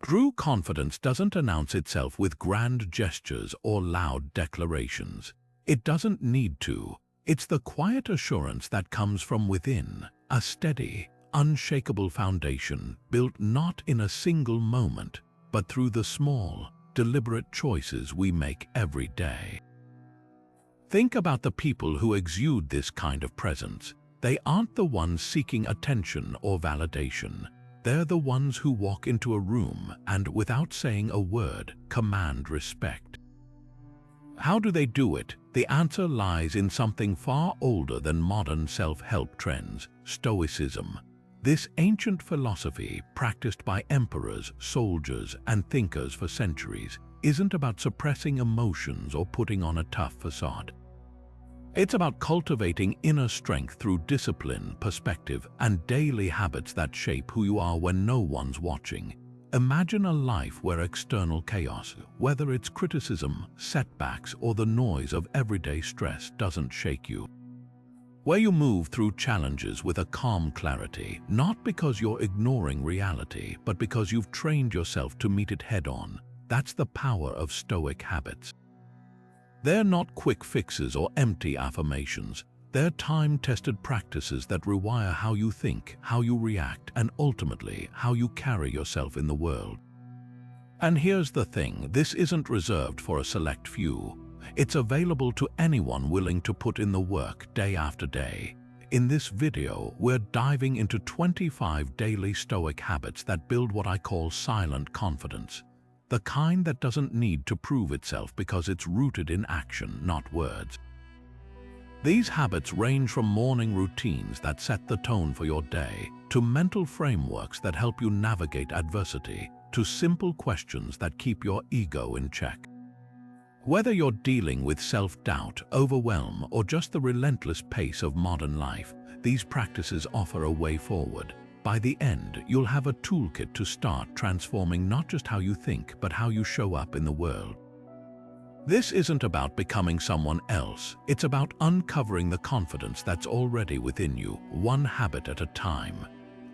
True confidence doesn't announce itself with grand gestures or loud declarations. It doesn't need to. It's the quiet assurance that comes from within, a steady, unshakable foundation built not in a single moment, but through the small, deliberate choices we make every day. Think about the people who exude this kind of presence. They aren't the ones seeking attention or validation. They're the ones who walk into a room and, without saying a word, command respect. How do they do it? The answer lies in something far older than modern self-help trends: Stoicism. This ancient philosophy, practiced by emperors, soldiers, and thinkers for centuries, isn't about suppressing emotions or putting on a tough facade. It's about cultivating inner strength through discipline, perspective, and daily habits that shape who you are when no one's watching. Imagine a life where external chaos, whether it's criticism, setbacks, or the noise of everyday stress, doesn't shake you. Where you move through challenges with a calm clarity, not because you're ignoring reality, but because you've trained yourself to meet it head-on. That's the power of Stoic habits. They're not quick fixes or empty affirmations. They're time-tested practices that rewire how you think, how you react, and ultimately how you carry yourself in the world. And here's the thing, this isn't reserved for a select few. It's available to anyone willing to put in the work day after day. In this video, we're diving into 25 daily Stoic habits that build what I call silent confidence. The kind that doesn't need to prove itself because it's rooted in action, not words. These habits range from morning routines that set the tone for your day, to mental frameworks that help you navigate adversity, to simple questions that keep your ego in check. Whether you're dealing with self-doubt, overwhelm, or just the relentless pace of modern life, these practices offer a way forward. By the end, you'll have a toolkit to start transforming not just how you think, but how you show up in the world. This isn't about becoming someone else. It's about uncovering the confidence that's already within you, one habit at a time.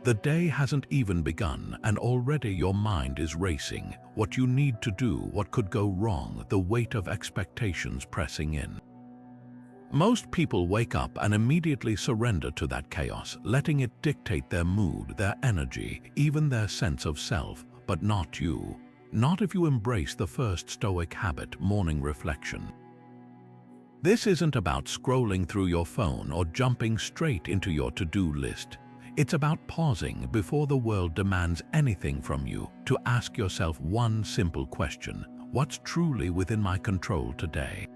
The day hasn't even begun, and already your mind is racing. What you need to do, what could go wrong, the weight of expectations pressing in. Most people wake up and immediately surrender to that chaos, letting it dictate their mood, their energy, even their sense of self, but not you. Not if you embrace the first Stoic habit, morning reflection. This isn't about scrolling through your phone or jumping straight into your to-do list. It's about pausing before the world demands anything from you, to ask yourself one simple question: what's truly within my control today?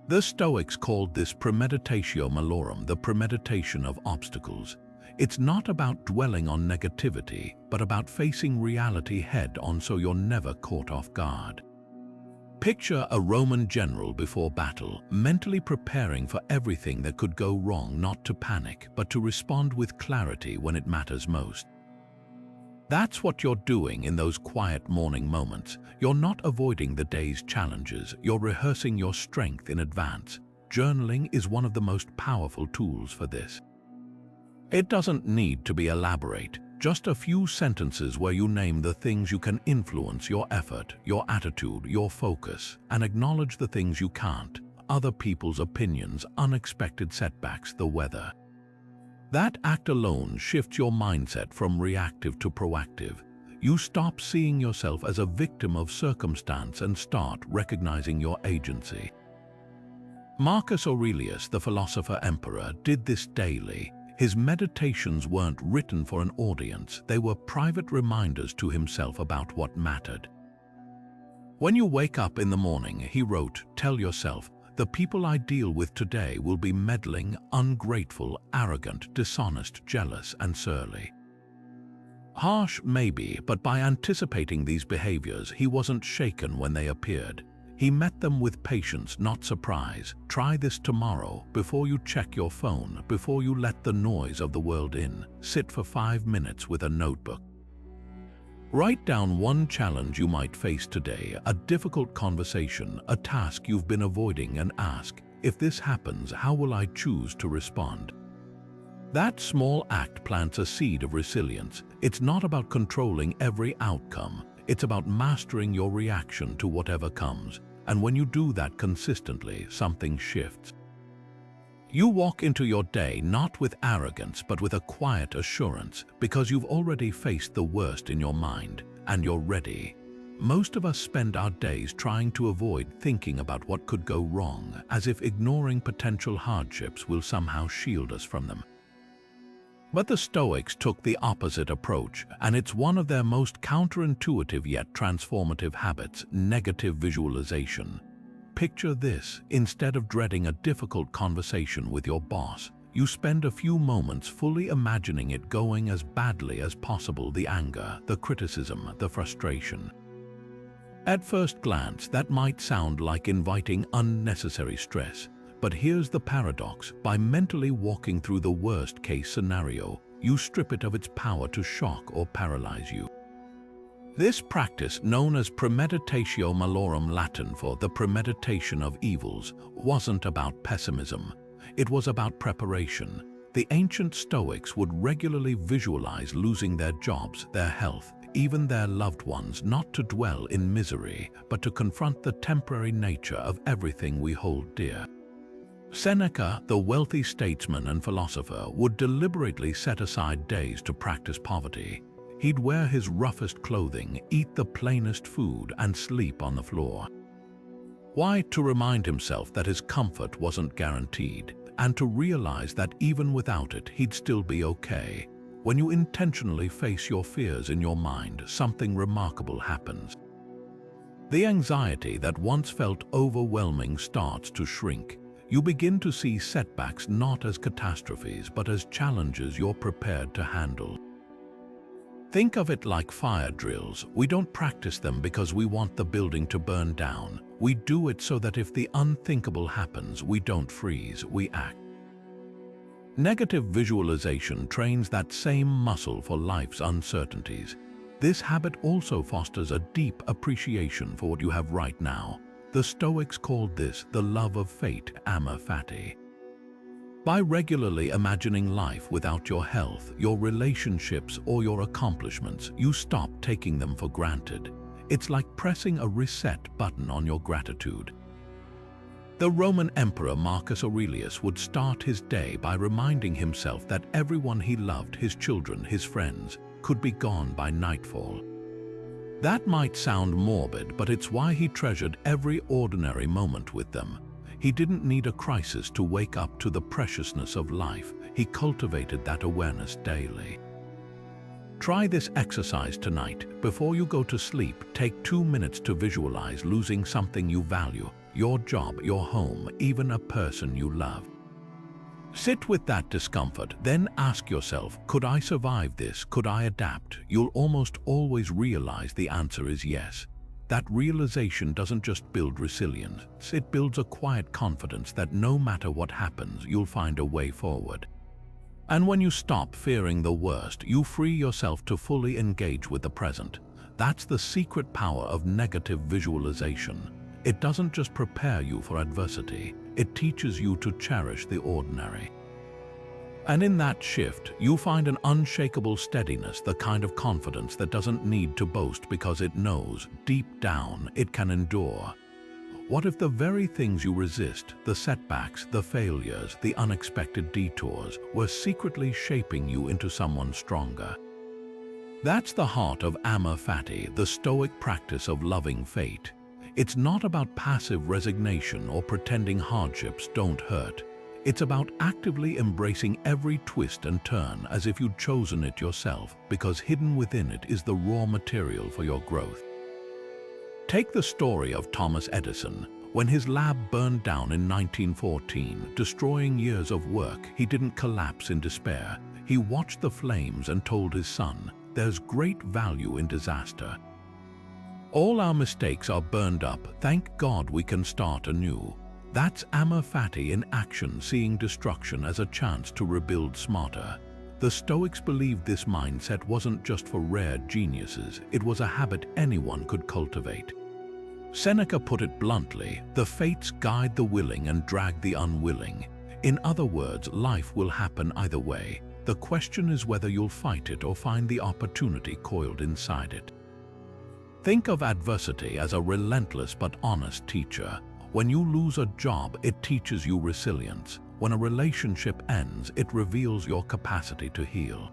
The Stoics called this Premeditatio Malorum, the premeditation of obstacles. It's not about dwelling on negativity, but about facing reality head-on so you're never caught off guard. Picture a Roman general before battle, mentally preparing for everything that could go wrong, not to panic, but to respond with clarity when it matters most. That's what you're doing in those quiet morning moments. You're not avoiding the day's challenges, you're rehearsing your strength in advance. Journaling is one of the most powerful tools for this. It doesn't need to be elaborate, just a few sentences where you name the things you can influence: your effort, your attitude, your focus, and acknowledge the things you can't: other people's opinions, unexpected setbacks, the weather. That act alone shifts your mindset from reactive to proactive. You stop seeing yourself as a victim of circumstance and start recognizing your agency. Marcus Aurelius, the philosopher-emperor, did this daily. His meditations weren't written for an audience, they were private reminders to himself about what mattered. When you wake up in the morning, he wrote, tell yourself, the people I deal with today will be meddling, ungrateful, arrogant, dishonest, jealous, and surly. Harsh, maybe, but by anticipating these behaviors, he wasn't shaken when they appeared. He met them with patience, not surprise. Try this tomorrow, before you check your phone, before you let the noise of the world in. Sit for 5 minutes with a notebook. Write down one challenge you might face today, a difficult conversation, a task you've been avoiding, and ask, if this happens, how will I choose to respond? That small act plants a seed of resilience. It's not about controlling every outcome. It's about mastering your reaction to whatever comes, and when you do that consistently, something shifts. You walk into your day not with arrogance but with a quiet assurance because you've already faced the worst in your mind and you're ready. Most of us spend our days trying to avoid thinking about what could go wrong, as if ignoring potential hardships will somehow shield us from them. But the Stoics took the opposite approach, and it's one of their most counterintuitive yet transformative habits: negative visualization. Picture this: instead of dreading a difficult conversation with your boss, you spend a few moments fully imagining it going as badly as possible: the anger, the criticism, the frustration. At first glance, that might sound like inviting unnecessary stress. But here's the paradox: by mentally walking through the worst-case scenario, you strip it of its power to shock or paralyze you. This practice, known as Premeditatio Malorum, Latin for the premeditation of evils, wasn't about pessimism. It was about preparation. The ancient Stoics would regularly visualize losing their jobs, their health, even their loved ones, not to dwell in misery, but to confront the temporary nature of everything we hold dear. Seneca, the wealthy statesman and philosopher, would deliberately set aside days to practice poverty. He'd wear his roughest clothing, eat the plainest food, and sleep on the floor. Why? To remind himself that his comfort wasn't guaranteed, and to realize that even without it, he'd still be okay. When you intentionally face your fears in your mind, something remarkable happens. The anxiety that once felt overwhelming starts to shrink. You begin to see setbacks not as catastrophes, but as challenges you're prepared to handle. Think of it like fire drills. We don't practice them because we want the building to burn down. We do it so that if the unthinkable happens, we don't freeze, we act. Negative visualization trains that same muscle for life's uncertainties. This habit also fosters a deep appreciation for what you have right now. The Stoics called this the love of fate, Amor Fati. By regularly imagining life without your health, your relationships, or your accomplishments, you stop taking them for granted. It's like pressing a reset button on your gratitude. The Roman Emperor Marcus Aurelius would start his day by reminding himself that everyone he loved, his children, his friends, could be gone by nightfall. That might sound morbid, but it's why he treasured every ordinary moment with them. He didn't need a crisis to wake up to the preciousness of life. He cultivated that awareness daily. Try this exercise tonight. Before you go to sleep, take 2 minutes to visualize losing something you value: your job, your home, even a person you love. Sit with that discomfort, then ask yourself, could I survive this? Could I adapt? You'll almost always realize the answer is yes. That realization doesn't just build resilience, it builds a quiet confidence that no matter what happens, you'll find a way forward. And when you stop fearing the worst, you free yourself to fully engage with the present. That's the secret power of negative visualization. It doesn't just prepare you for adversity, it teaches you to cherish the ordinary. And in that shift, you find an unshakable steadiness, the kind of confidence that doesn't need to boast because it knows, deep down, it can endure. What if the very things you resist, the setbacks, the failures, the unexpected detours, were secretly shaping you into someone stronger? That's the heart of Amor Fati, the Stoic practice of loving fate. It's not about passive resignation or pretending hardships don't hurt. It's about actively embracing every twist and turn as if you'd chosen it yourself, because hidden within it is the raw material for your growth. Take the story of Thomas Edison. When his lab burned down in 1914, destroying years of work, he didn't collapse in despair. He watched the flames and told his son, "There's great value in disaster. All our mistakes are burned up. Thank God we can start anew." That's Amor Fati in action, seeing destruction as a chance to rebuild smarter. The Stoics believed this mindset wasn't just for rare geniuses, it was a habit anyone could cultivate. Seneca put it bluntly, "The fates guide the willing and drag the unwilling." In other words, life will happen either way. The question is whether you'll fight it or find the opportunity coiled inside it. Think of adversity as a relentless but honest teacher. When you lose a job, it teaches you resilience. When a relationship ends, it reveals your capacity to heal.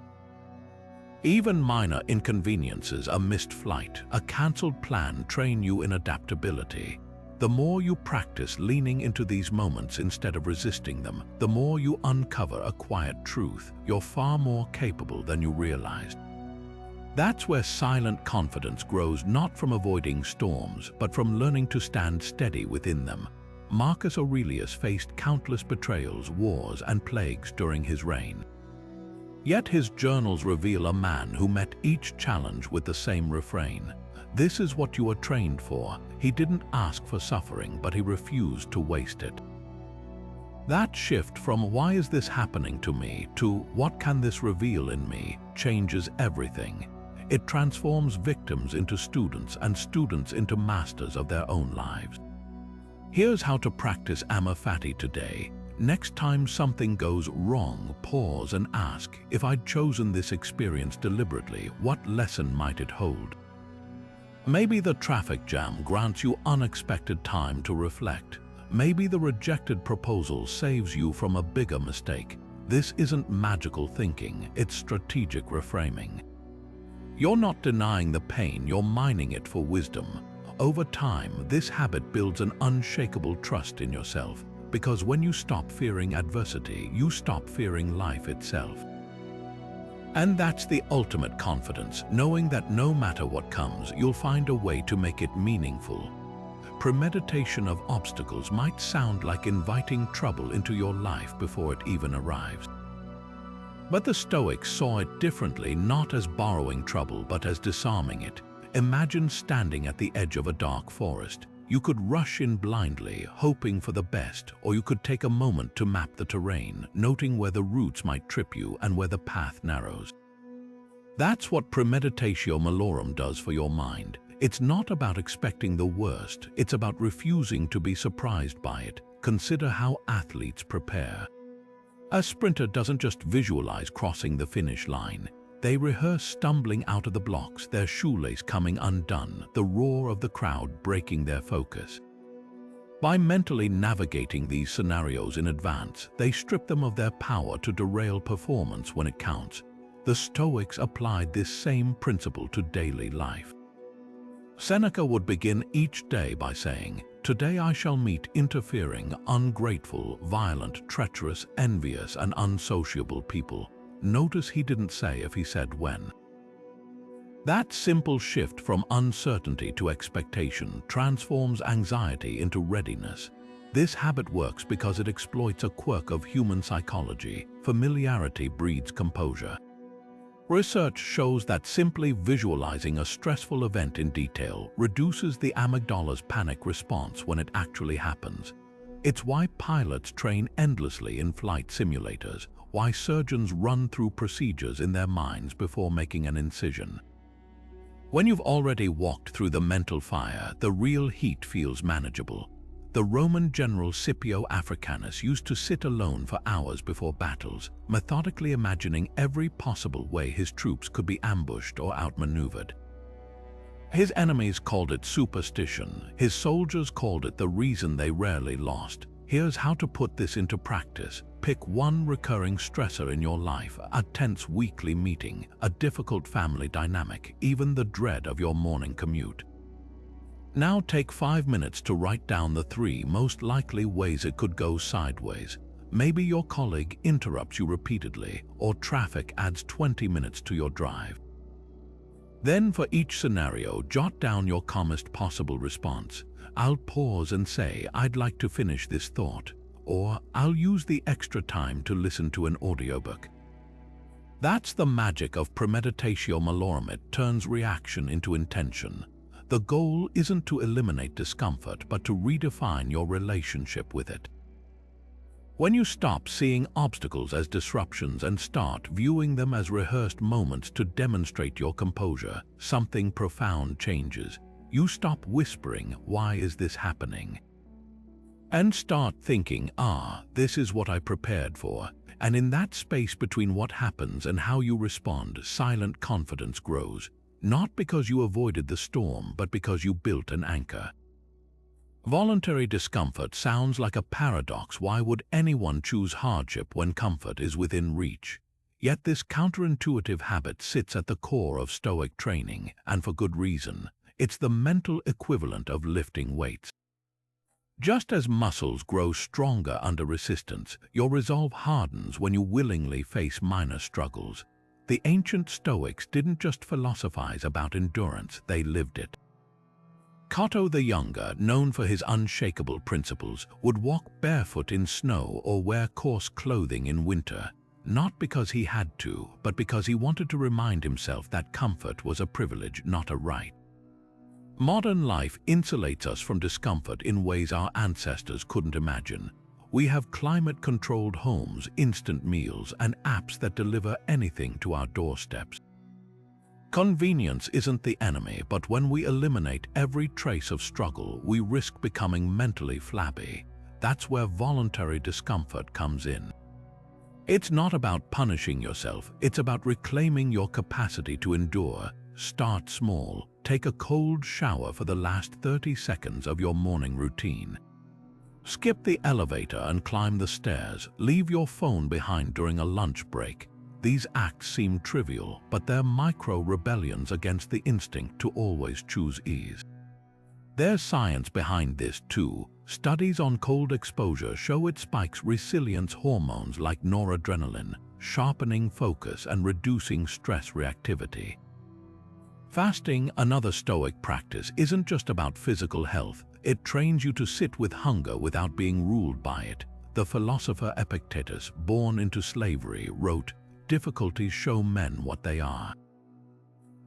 Even minor inconveniences, a missed flight, a cancelled plan, train you in adaptability. The more you practice leaning into these moments instead of resisting them, the more you uncover a quiet truth. You're far more capable than you realized. That's where silent confidence grows, not from avoiding storms, but from learning to stand steady within them. Marcus Aurelius faced countless betrayals, wars, and plagues during his reign. Yet his journals reveal a man who met each challenge with the same refrain: "This is what you are trained for." He didn't ask for suffering, but he refused to waste it. That shift from "why is this happening to me" to "what can this reveal in me" changes everything. It transforms victims into students and students into masters of their own lives. Here's how to practice Amor Fati today. Next time something goes wrong, pause and ask, if I'd chosen this experience deliberately, what lesson might it hold? Maybe the traffic jam grants you unexpected time to reflect. Maybe the rejected proposal saves you from a bigger mistake. This isn't magical thinking, it's strategic reframing. You're not denying the pain, you're mining it for wisdom. Over time, this habit builds an unshakable trust in yourself, because when you stop fearing adversity, you stop fearing life itself. And that's the ultimate confidence, knowing that no matter what comes, you'll find a way to make it meaningful. Premeditation of obstacles might sound like inviting trouble into your life before it even arrives. But the Stoics saw it differently, not as borrowing trouble, but as disarming it. Imagine standing at the edge of a dark forest. You could rush in blindly, hoping for the best, or you could take a moment to map the terrain, noting where the roots might trip you and where the path narrows. That's what Premeditatio Malorum does for your mind. It's not about expecting the worst, it's about refusing to be surprised by it. Consider how athletes prepare. A sprinter doesn't just visualize crossing the finish line. They rehearse stumbling out of the blocks, their shoelace coming undone, the roar of the crowd breaking their focus. By mentally navigating these scenarios in advance, they strip them of their power to derail performance when it counts. The Stoics applied this same principle to daily life. Seneca would begin each day by saying, "Today I shall meet interfering, ungrateful, violent, treacherous, envious, and unsociable people." Notice he didn't say if, he said when. That simple shift from uncertainty to expectation transforms anxiety into readiness. This habit works because it exploits a quirk of human psychology. Familiarity breeds composure. Research shows that simply visualizing a stressful event in detail reduces the amygdala's panic response when it actually happens. It's why pilots train endlessly in flight simulators, why surgeons run through procedures in their minds before making an incision. When you've already walked through the mental fire, the real heat feels manageable. The Roman general Scipio Africanus used to sit alone for hours before battles, methodically imagining every possible way his troops could be ambushed or outmaneuvered. His enemies called it superstition. His soldiers called it the reason they rarely lost. Here's how to put this into practice. Pick one recurring stressor in your life: a tense weekly meeting, a difficult family dynamic, even the dread of your morning commute. Now take 5 minutes to write down the 3 most likely ways it could go sideways. Maybe your colleague interrupts you repeatedly, or traffic adds 20 minutes to your drive. Then for each scenario, jot down your calmest possible response. I'll pause and say, "I'd like to finish this thought," or "I'll use the extra time to listen to an audiobook." That's the magic of Premeditatio Malorum. It turns reaction into intention. The goal isn't to eliminate discomfort, but to redefine your relationship with it. When you stop seeing obstacles as disruptions and start viewing them as rehearsed moments to demonstrate your composure, something profound changes. You stop whispering, "Why is this happening?" and start thinking, "This is what I prepared for." And in that space between what happens and how you respond, silent confidence grows. not because you avoided the storm, but because you built an anchor. Voluntary discomfort sounds like a paradox. Why would anyone choose hardship when comfort is within reach? Yet this counterintuitive habit sits at the core of Stoic training, and for good reason. It's the mental equivalent of lifting weights. Just as muscles grow stronger under resistance, your resolve hardens when you willingly face minor struggles. The ancient Stoics didn't just philosophize about endurance, they lived it. Cato the Younger, known for his unshakable principles, would walk barefoot in snow or wear coarse clothing in winter, not because he had to, but because he wanted to remind himself that comfort was a privilege, not a right. Modern life insulates us from discomfort in ways our ancestors couldn't imagine. We have climate-controlled homes, instant meals, and apps that deliver anything to our doorsteps. Convenience isn't the enemy, but when we eliminate every trace of struggle, we risk becoming mentally flabby. That's where voluntary discomfort comes in. It's not about punishing yourself, it's about reclaiming your capacity to endure. Start small. Take a cold shower for the last 30 seconds of your morning routine. Skip the elevator and climb the stairs. Leave your phone behind during a lunch break. These acts seem trivial, but they're micro-rebellions against the instinct to always choose ease. There's science behind this too. Studies on cold exposure show it spikes resilience hormones like noradrenaline, sharpening focus and reducing stress reactivity. Fasting, another Stoic practice, isn't just about physical health. It trains you to sit with hunger without being ruled by it. The philosopher Epictetus, born into slavery, wrote, "Difficulties show men what they are."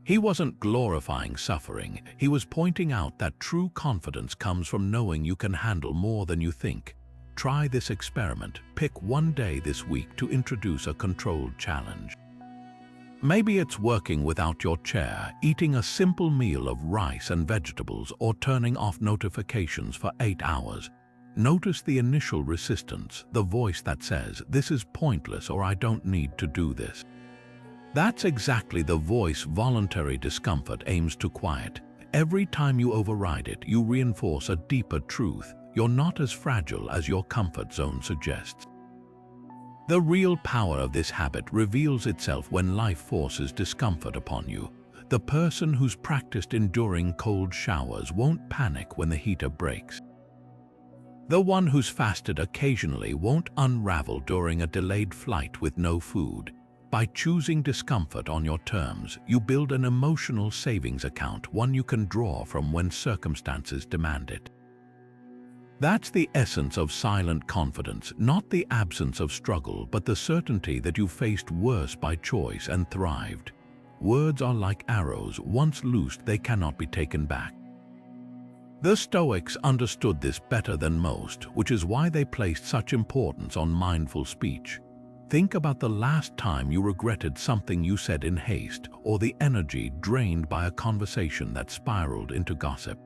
He wasn't glorifying suffering. He was pointing out that true confidence comes from knowing you can handle more than you think. Try this experiment. Pick one day this week to introduce a controlled challenge. Maybe it's working without your chair, eating a simple meal of rice and vegetables, or turning off notifications for 8 hours. Notice the initial resistance, the voice that says, "This is pointless," or "I don't need to do this." That's exactly the voice voluntary discomfort aims to quiet. Every time you override it, you reinforce a deeper truth. You're not as fragile as your comfort zone suggests. The real power of this habit reveals itself when life forces discomfort upon you. The person who's practiced enduring cold showers won't panic when the heater breaks. The one who's fasted occasionally won't unravel during a delayed flight with no food. By choosing discomfort on your terms, you build an emotional savings account, one you can draw from when circumstances demand it. That's the essence of silent confidence, not the absence of struggle, but the certainty that you faced worse by choice and thrived. Words are like arrows. Once loosed, they cannot be taken back. The Stoics understood this better than most, which is why they placed such importance on mindful speech. Think about the last time you regretted something you said in haste, or the energy drained by a conversation that spiraled into gossip.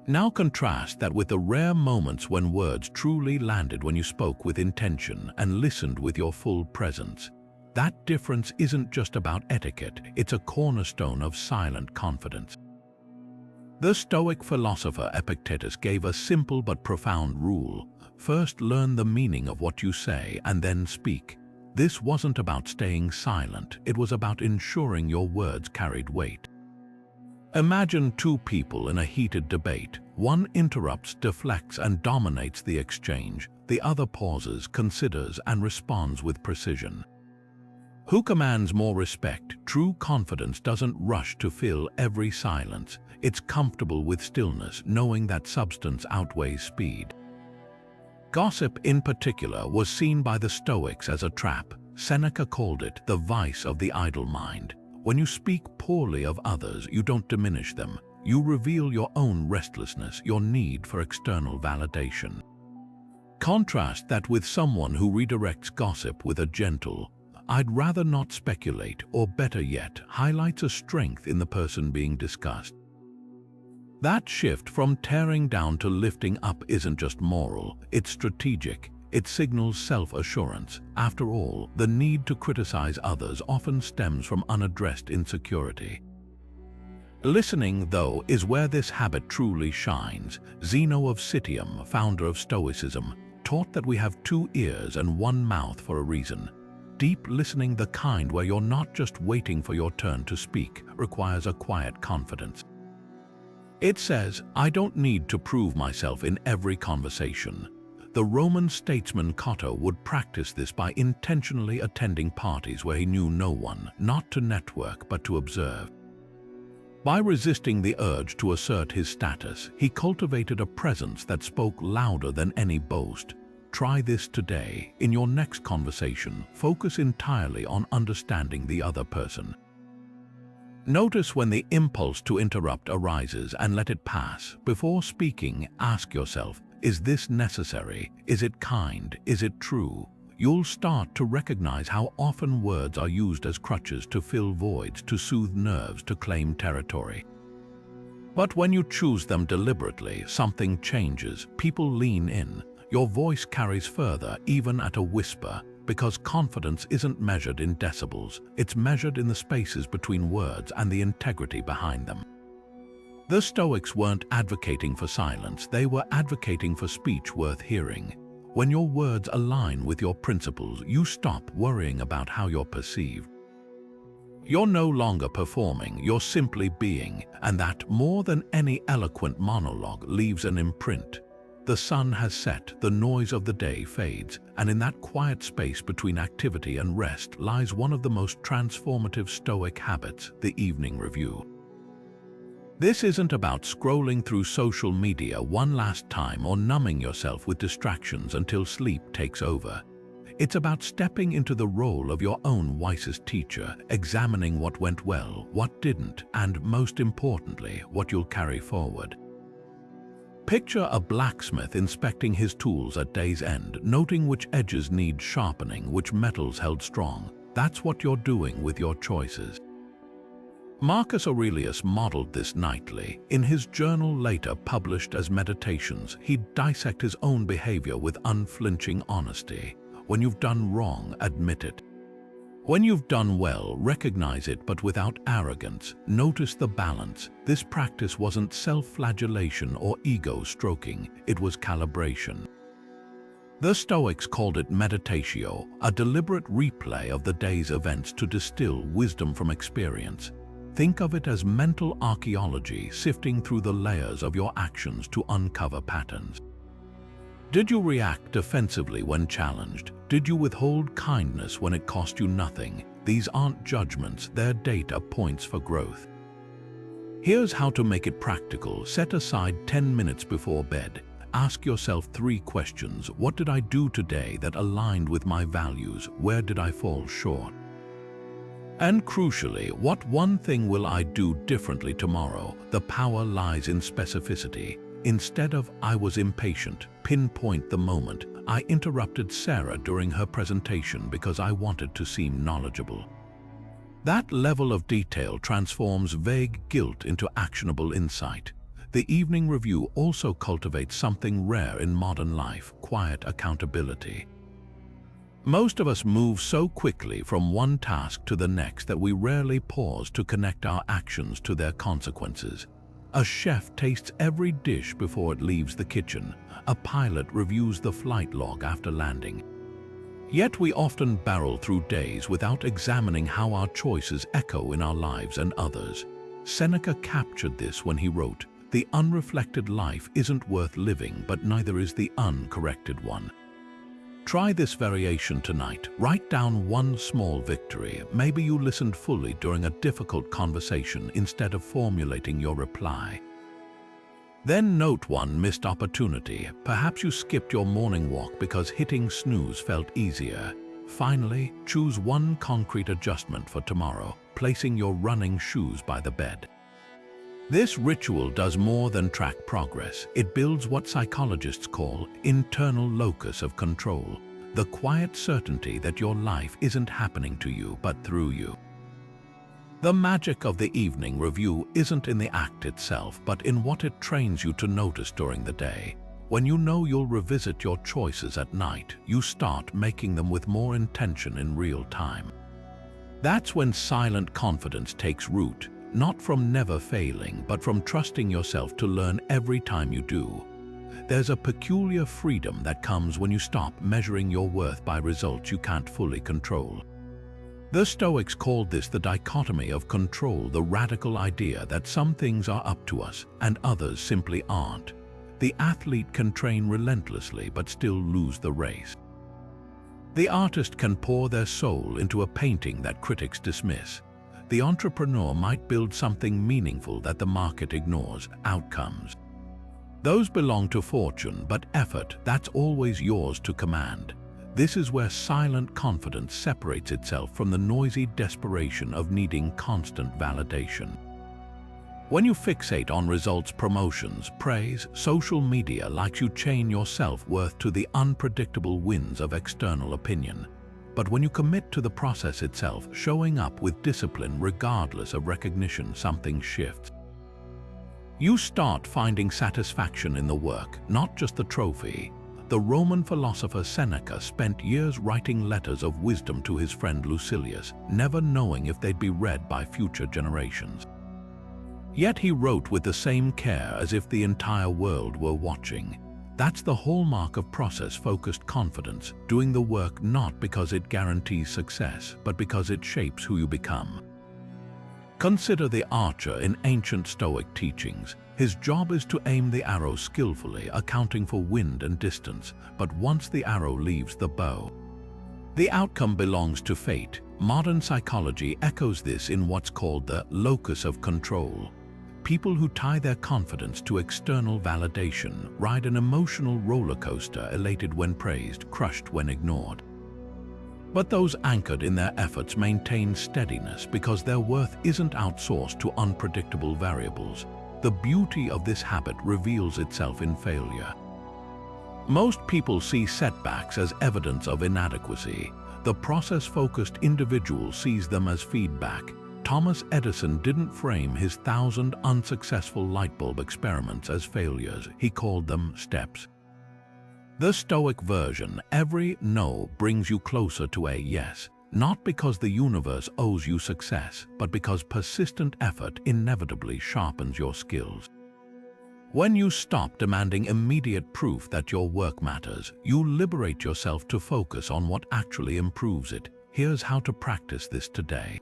Now contrast that with the rare moments when words truly landed, when you spoke with intention and listened with your full presence. That difference isn't just about etiquette, it's a cornerstone of silent confidence. The Stoic philosopher Epictetus gave a simple but profound rule. First, learn the meaning of what you say and then speak. This wasn't about staying silent, it was about ensuring your words carried weight. Imagine two people in a heated debate. One interrupts, deflects, and dominates the exchange. The other pauses, considers, and responds with precision. Who commands more respect? True confidence doesn't rush to fill every silence. It's comfortable with stillness, knowing that substance outweighs speed. Gossip, in particular, was seen by the Stoics as a trap. Seneca called it the vice of the idle mind. When you speak poorly of others, you don't diminish them. You reveal your own restlessness, your need for external validation. Contrast that with someone who redirects gossip with a gentle, "I'd rather not speculate," or better yet, highlights a strength in the person being discussed. That shift from tearing down to lifting up isn't just moral, it's strategic. It signals self-assurance. After all, the need to criticize others often stems from unaddressed insecurity. Listening, though, is where this habit truly shines. Zeno of Citium, founder of Stoicism, taught that we have two ears and one mouth for a reason. Deep listening, the kind where you're not just waiting for your turn to speak, requires a quiet confidence. It says, "I don't need to prove myself in every conversation." The Roman statesman Cato would practice this by intentionally attending parties where he knew no one, not to network but to observe. By resisting the urge to assert his status, he cultivated a presence that spoke louder than any boast. Try this today. In your next conversation, focus entirely on understanding the other person. Notice when the impulse to interrupt arises and let it pass. Before speaking, ask yourself, is this necessary? Is it kind? Is it true? You'll start to recognize how often words are used as crutches to fill voids, to soothe nerves, to claim territory. But when you choose them deliberately, something changes. People lean in. Your voice carries further, even at a whisper, because confidence isn't measured in decibels. It's measured in the spaces between words and the integrity behind them. The Stoics weren't advocating for silence, they were advocating for speech worth hearing. When your words align with your principles, you stop worrying about how you're perceived. You're no longer performing, you're simply being, and that, more than any eloquent monologue, leaves an imprint. The sun has set, the noise of the day fades, and in that quiet space between activity and rest lies one of the most transformative Stoic habits, the evening review. This isn't about scrolling through social media one last time or numbing yourself with distractions until sleep takes over. It's about stepping into the role of your own wisest teacher, examining what went well, what didn't, and most importantly, what you'll carry forward. Picture a blacksmith inspecting his tools at day's end, noting which edges need sharpening, which metals held strong. That's what you're doing with your choices. Marcus Aurelius modeled this nightly. In his journal, later published as Meditations, he'd dissect his own behavior with unflinching honesty. When you've done wrong, admit it. When you've done well, recognize it, but without arrogance. Notice the balance. This practice wasn't self-flagellation or ego-stroking, it was calibration. The Stoics called it meditatio, a deliberate replay of the day's events to distill wisdom from experience. Think of it as mental archaeology, sifting through the layers of your actions to uncover patterns. Did you react defensively when challenged? Did you withhold kindness when it cost you nothing? These aren't judgments, they're data points for growth. Here's how to make it practical. Set aside 10 minutes before bed. Ask yourself 3 questions. What did I do today that aligned with my values? Where did I fall short? And crucially, what one thing will I do differently tomorrow? The power lies in specificity. Instead of "I was impatient," pinpoint the moment. "I interrupted Sarah during her presentation because I wanted to seem knowledgeable." That level of detail transforms vague guilt into actionable insight. The evening review also cultivates something rare in modern life: quiet accountability. Most of us move so quickly from one task to the next that we rarely pause to connect our actions to their consequences. A chef tastes every dish before it leaves the kitchen. A pilot reviews the flight log after landing. Yet we often barrel through days without examining how our choices echo in our lives and others. Seneca captured this when he wrote, "The unreflected life isn't worth living, but neither is the uncorrected one." Try this variation tonight. Write down one small victory. Maybe you listened fully during a difficult conversation instead of formulating your reply. Then note one missed opportunity. Perhaps you skipped your morning walk because hitting snooze felt easier. Finally, choose one concrete adjustment for tomorrow, placing your running shoes by the bed. This ritual does more than track progress. It builds what psychologists call internal locus of control, the quiet certainty that your life isn't happening to you but through you. The magic of the evening review isn't in the act itself, but in what it trains you to notice during the day. When you know you'll revisit your choices at night, you start making them with more intention in real time. That's when silent confidence takes root. not from never failing, but from trusting yourself to learn every time you do. There's a peculiar freedom that comes when you stop measuring your worth by results you can't fully control. The Stoics called this the dichotomy of control, the radical idea that some things are up to us and others simply aren't. The athlete can train relentlessly but still lose the race. The artist can pour their soul into a painting that critics dismiss. The entrepreneur might build something meaningful that the market ignores. Outcomes. Those belong to fortune, but effort, that's always yours to command. This is where silent confidence separates itself from the noisy desperation of needing constant validation. When you fixate on results, promotions, praise, social media likes, you chain your self-worth to the unpredictable winds of external opinion. But when you commit to the process itself, showing up with discipline regardless of recognition, something shifts. You start finding satisfaction in the work, not just the trophy. The Roman philosopher Seneca spent years writing letters of wisdom to his friend Lucilius, never knowing if they'd be read by future generations. Yet he wrote with the same care as if the entire world were watching. That's the hallmark of process-focused confidence, doing the work not because it guarantees success, but because it shapes who you become. Consider the archer in ancient Stoic teachings. His job is to aim the arrow skillfully, accounting for wind and distance, but once the arrow leaves the bow, the outcome belongs to fate. Modern psychology echoes this in what's called the locus of control. People who tie their confidence to external validation ride an emotional roller coaster, elated when praised, crushed when ignored. But those anchored in their efforts maintain steadiness because their worth isn't outsourced to unpredictable variables. The beauty of this habit reveals itself in failure. Most people see setbacks as evidence of inadequacy. The process-focused individual sees them as feedback. Thomas Edison didn't frame his 1,000 unsuccessful light bulb experiments as failures. He called them steps. The Stoic version, every no brings you closer to a yes, not because the universe owes you success, but because persistent effort inevitably sharpens your skills. When you stop demanding immediate proof that your work matters, you liberate yourself to focus on what actually improves it. Here's how to practice this today.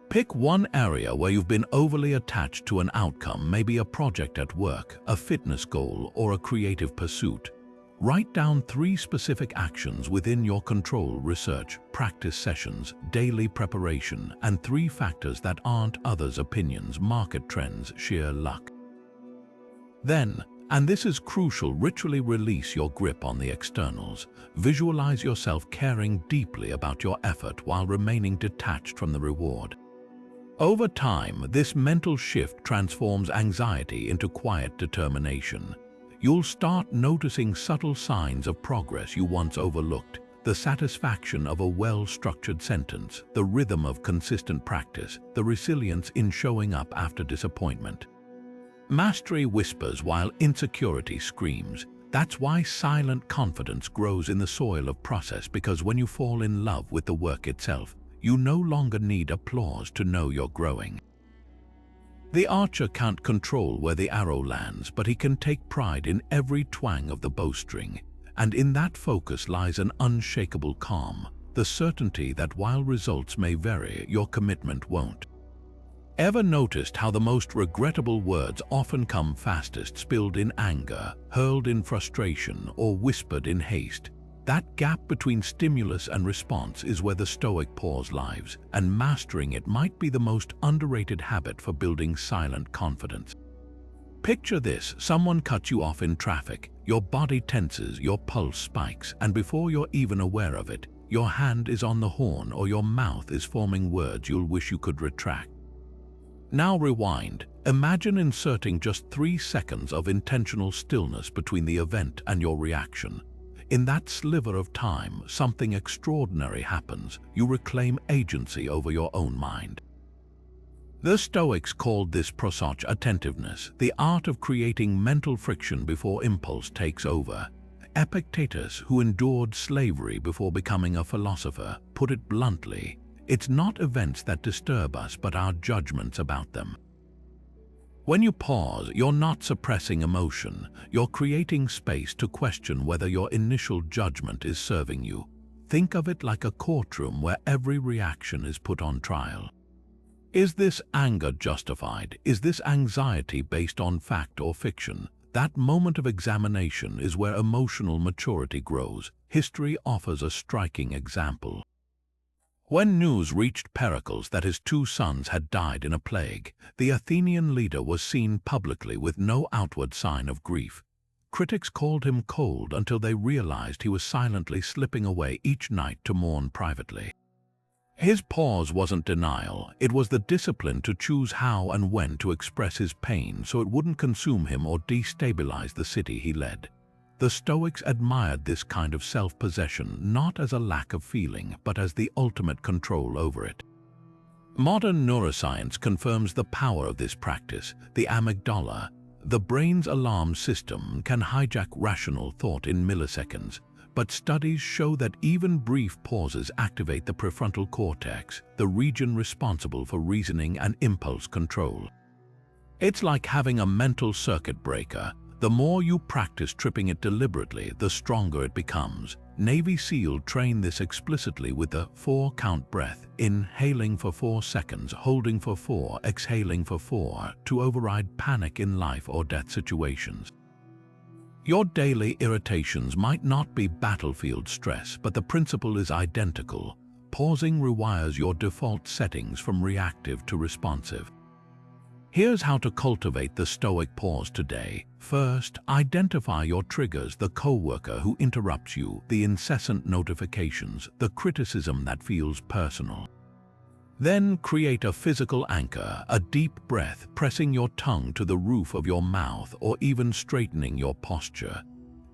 Pick one area where you've been overly attached to an outcome, maybe a project at work, a fitness goal, or a creative pursuit. Write down 3 specific actions within your control: research, practice sessions, daily preparation, and 3 factors that aren't others' opinions, market trends, sheer luck. Then, and this is crucial, ritually release your grip on the externals. Visualize yourself caring deeply about your effort while remaining detached from the reward. Over time, this mental shift transforms anxiety into quiet determination. You'll start noticing subtle signs of progress you once overlooked: the satisfaction of a well-structured sentence, the rhythm of consistent practice, the resilience in showing up after disappointment. Mastery whispers while insecurity screams. That's why silent confidence grows in the soil of process, because when you fall in love with the work itself, you no longer need applause to know you're growing. The archer can't control where the arrow lands, but he can take pride in every twang of the bowstring. And in that focus lies an unshakable calm, the certainty that while results may vary, your commitment won't. Ever noticed how the most regrettable words often come fastest, spilled in anger, hurled in frustration, or whispered in haste? That gap between stimulus and response is where the Stoic pause lives, and mastering it might be the most underrated habit for building silent confidence. Picture this: someone cuts you off in traffic, your body tenses, your pulse spikes, and before you're even aware of it, your hand is on the horn or your mouth is forming words you'll wish you could retract. Now rewind. Imagine inserting just 3 seconds of intentional stillness between the event and your reaction. In that sliver of time, something extraordinary happens. You reclaim agency over your own mind. The Stoics called this prosouch, attentiveness, the art of creating mental friction before impulse takes over. Epictetus, who endured slavery before becoming a philosopher, put it bluntly: It's not events that disturb us, but our judgments about them. When you pause, you're not suppressing emotion, you're creating space to question whether your initial judgment is serving you. Think of it like a courtroom where every reaction is put on trial. Is this anger justified? Is this anxiety based on fact or fiction? That moment of examination is where emotional maturity grows. History offers a striking example. When news reached Pericles that his 2 sons had died in a plague, the Athenian leader was seen publicly with no outward sign of grief. Critics called him cold until they realized he was silently slipping away each night to mourn privately. His pause wasn't denial, it was the discipline to choose how and when to express his pain so it wouldn't consume him or destabilize the city he led. The Stoics admired this kind of self-possession not as a lack of feeling, but as the ultimate control over it. Modern neuroscience confirms the power of this practice. The amygdala, the brain's alarm system, can hijack rational thought in milliseconds, but studies show that even brief pauses activate the prefrontal cortex, the region responsible for reasoning and impulse control. It's like having a mental circuit breaker. The more you practice tripping it deliberately, the stronger it becomes. Navy SEAL train this explicitly with the 4-count breath, inhaling for 4 seconds, holding for 4, exhaling for 4, to override panic in life or death situations. Your daily irritations might not be battlefield stress, but the principle is identical. Pausing rewires your default settings from reactive to responsive. Here's how to cultivate the Stoic pause today. First, identify your triggers: the coworker who interrupts you, the incessant notifications, the criticism that feels personal. Then create a physical anchor, a deep breath, pressing your tongue to the roof of your mouth or even straightening your posture.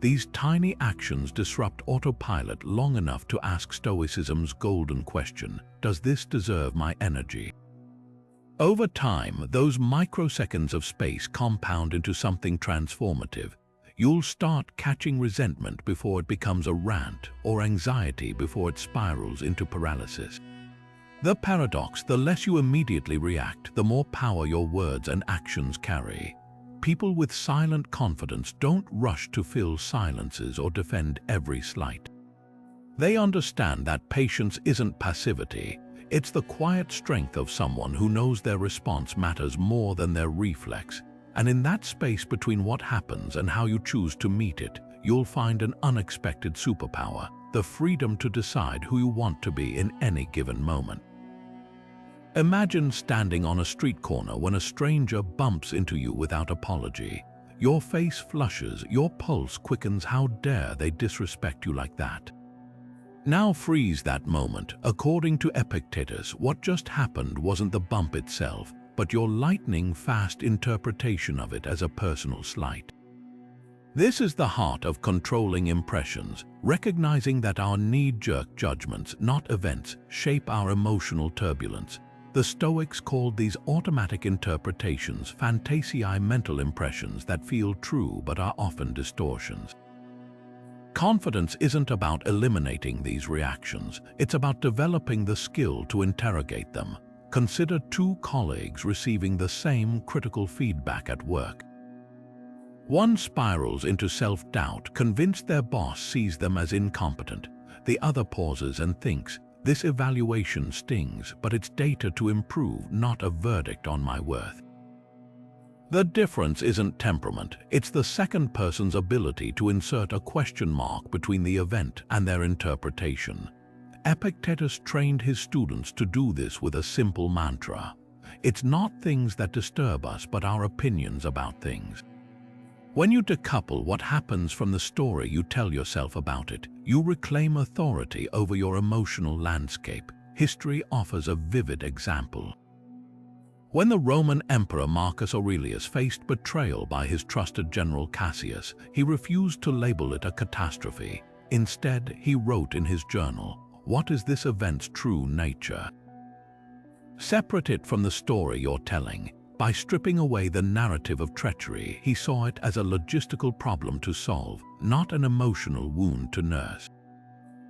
These tiny actions disrupt autopilot long enough to ask Stoicism's golden question: does this deserve my energy? Over time, those microseconds of space compound into something transformative. You'll start catching resentment before it becomes a rant, or anxiety before it spirals into paralysis. The paradox: the less you immediately react, the more power your words and actions carry. People with silent confidence don't rush to fill silences or defend every slight. They understand that patience isn't passivity. It's the quiet strength of someone who knows their response matters more than their reflex. And in that space between what happens and how you choose to meet it, you'll find an unexpected superpower: the freedom to decide who you want to be in any given moment. Imagine standing on a street corner when a stranger bumps into you without apology. Your face flushes, your pulse quickens. How dare they disrespect you like that? Now freeze that moment. According to Epictetus, what just happened wasn't the bump itself, but your lightning-fast interpretation of it as a personal slight. This is the heart of controlling impressions, recognizing that our knee-jerk judgments, not events, shape our emotional turbulence. The Stoics called these automatic interpretations fantasiae, mental impressions that feel true but are often distortions. Confidence isn't about eliminating these reactions, it's about developing the skill to interrogate them. Consider 2 colleagues receiving the same critical feedback at work. One spirals into self-doubt, convinced their boss sees them as incompetent. The other pauses and thinks, this evaluation stings, but it's data to improve, not a verdict on my worth. The difference isn't temperament, it's the second person's ability to insert a question mark between the event and their interpretation. Epictetus trained his students to do this with a simple mantra: it's not things that disturb us, but our opinions about things. When you decouple what happens from the story you tell yourself about it, you reclaim authority over your emotional landscape. History offers a vivid example. When the Roman Emperor Marcus Aurelius faced betrayal by his trusted general Cassius, he refused to label it a catastrophe. Instead, he wrote in his journal, "What is this event's true nature?" Separate it from the story you're telling. By stripping away the narrative of treachery, he saw it as a logistical problem to solve, not an emotional wound to nurse.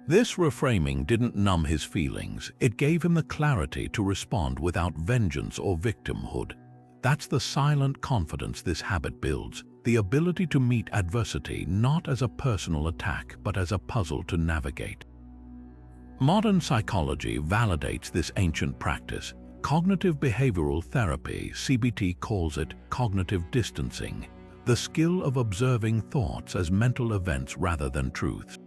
This reframing didn't numb his feelings, it gave him the clarity to respond without vengeance or victimhood. That's the silent confidence this habit builds, the ability to meet adversity not as a personal attack but as a puzzle to navigate. Modern psychology validates this ancient practice. Cognitive behavioral therapy, CBT, calls it cognitive distancing, the skill of observing thoughts as mental events rather than truths.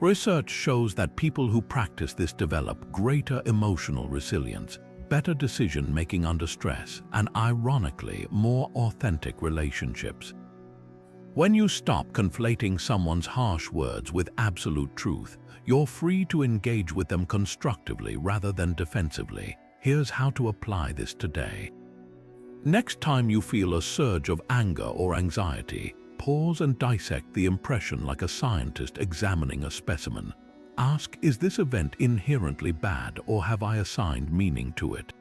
Research shows that people who practice this develop greater emotional resilience, better decision-making under stress, and ironically, more authentic relationships. When you stop conflating someone's harsh words with absolute truth, you're free to engage with them constructively rather than defensively. Here's how to apply this today. Next time you feel a surge of anger or anxiety, pause and dissect the impression like a scientist examining a specimen. Ask, is this event inherently bad or have I assigned meaning to it?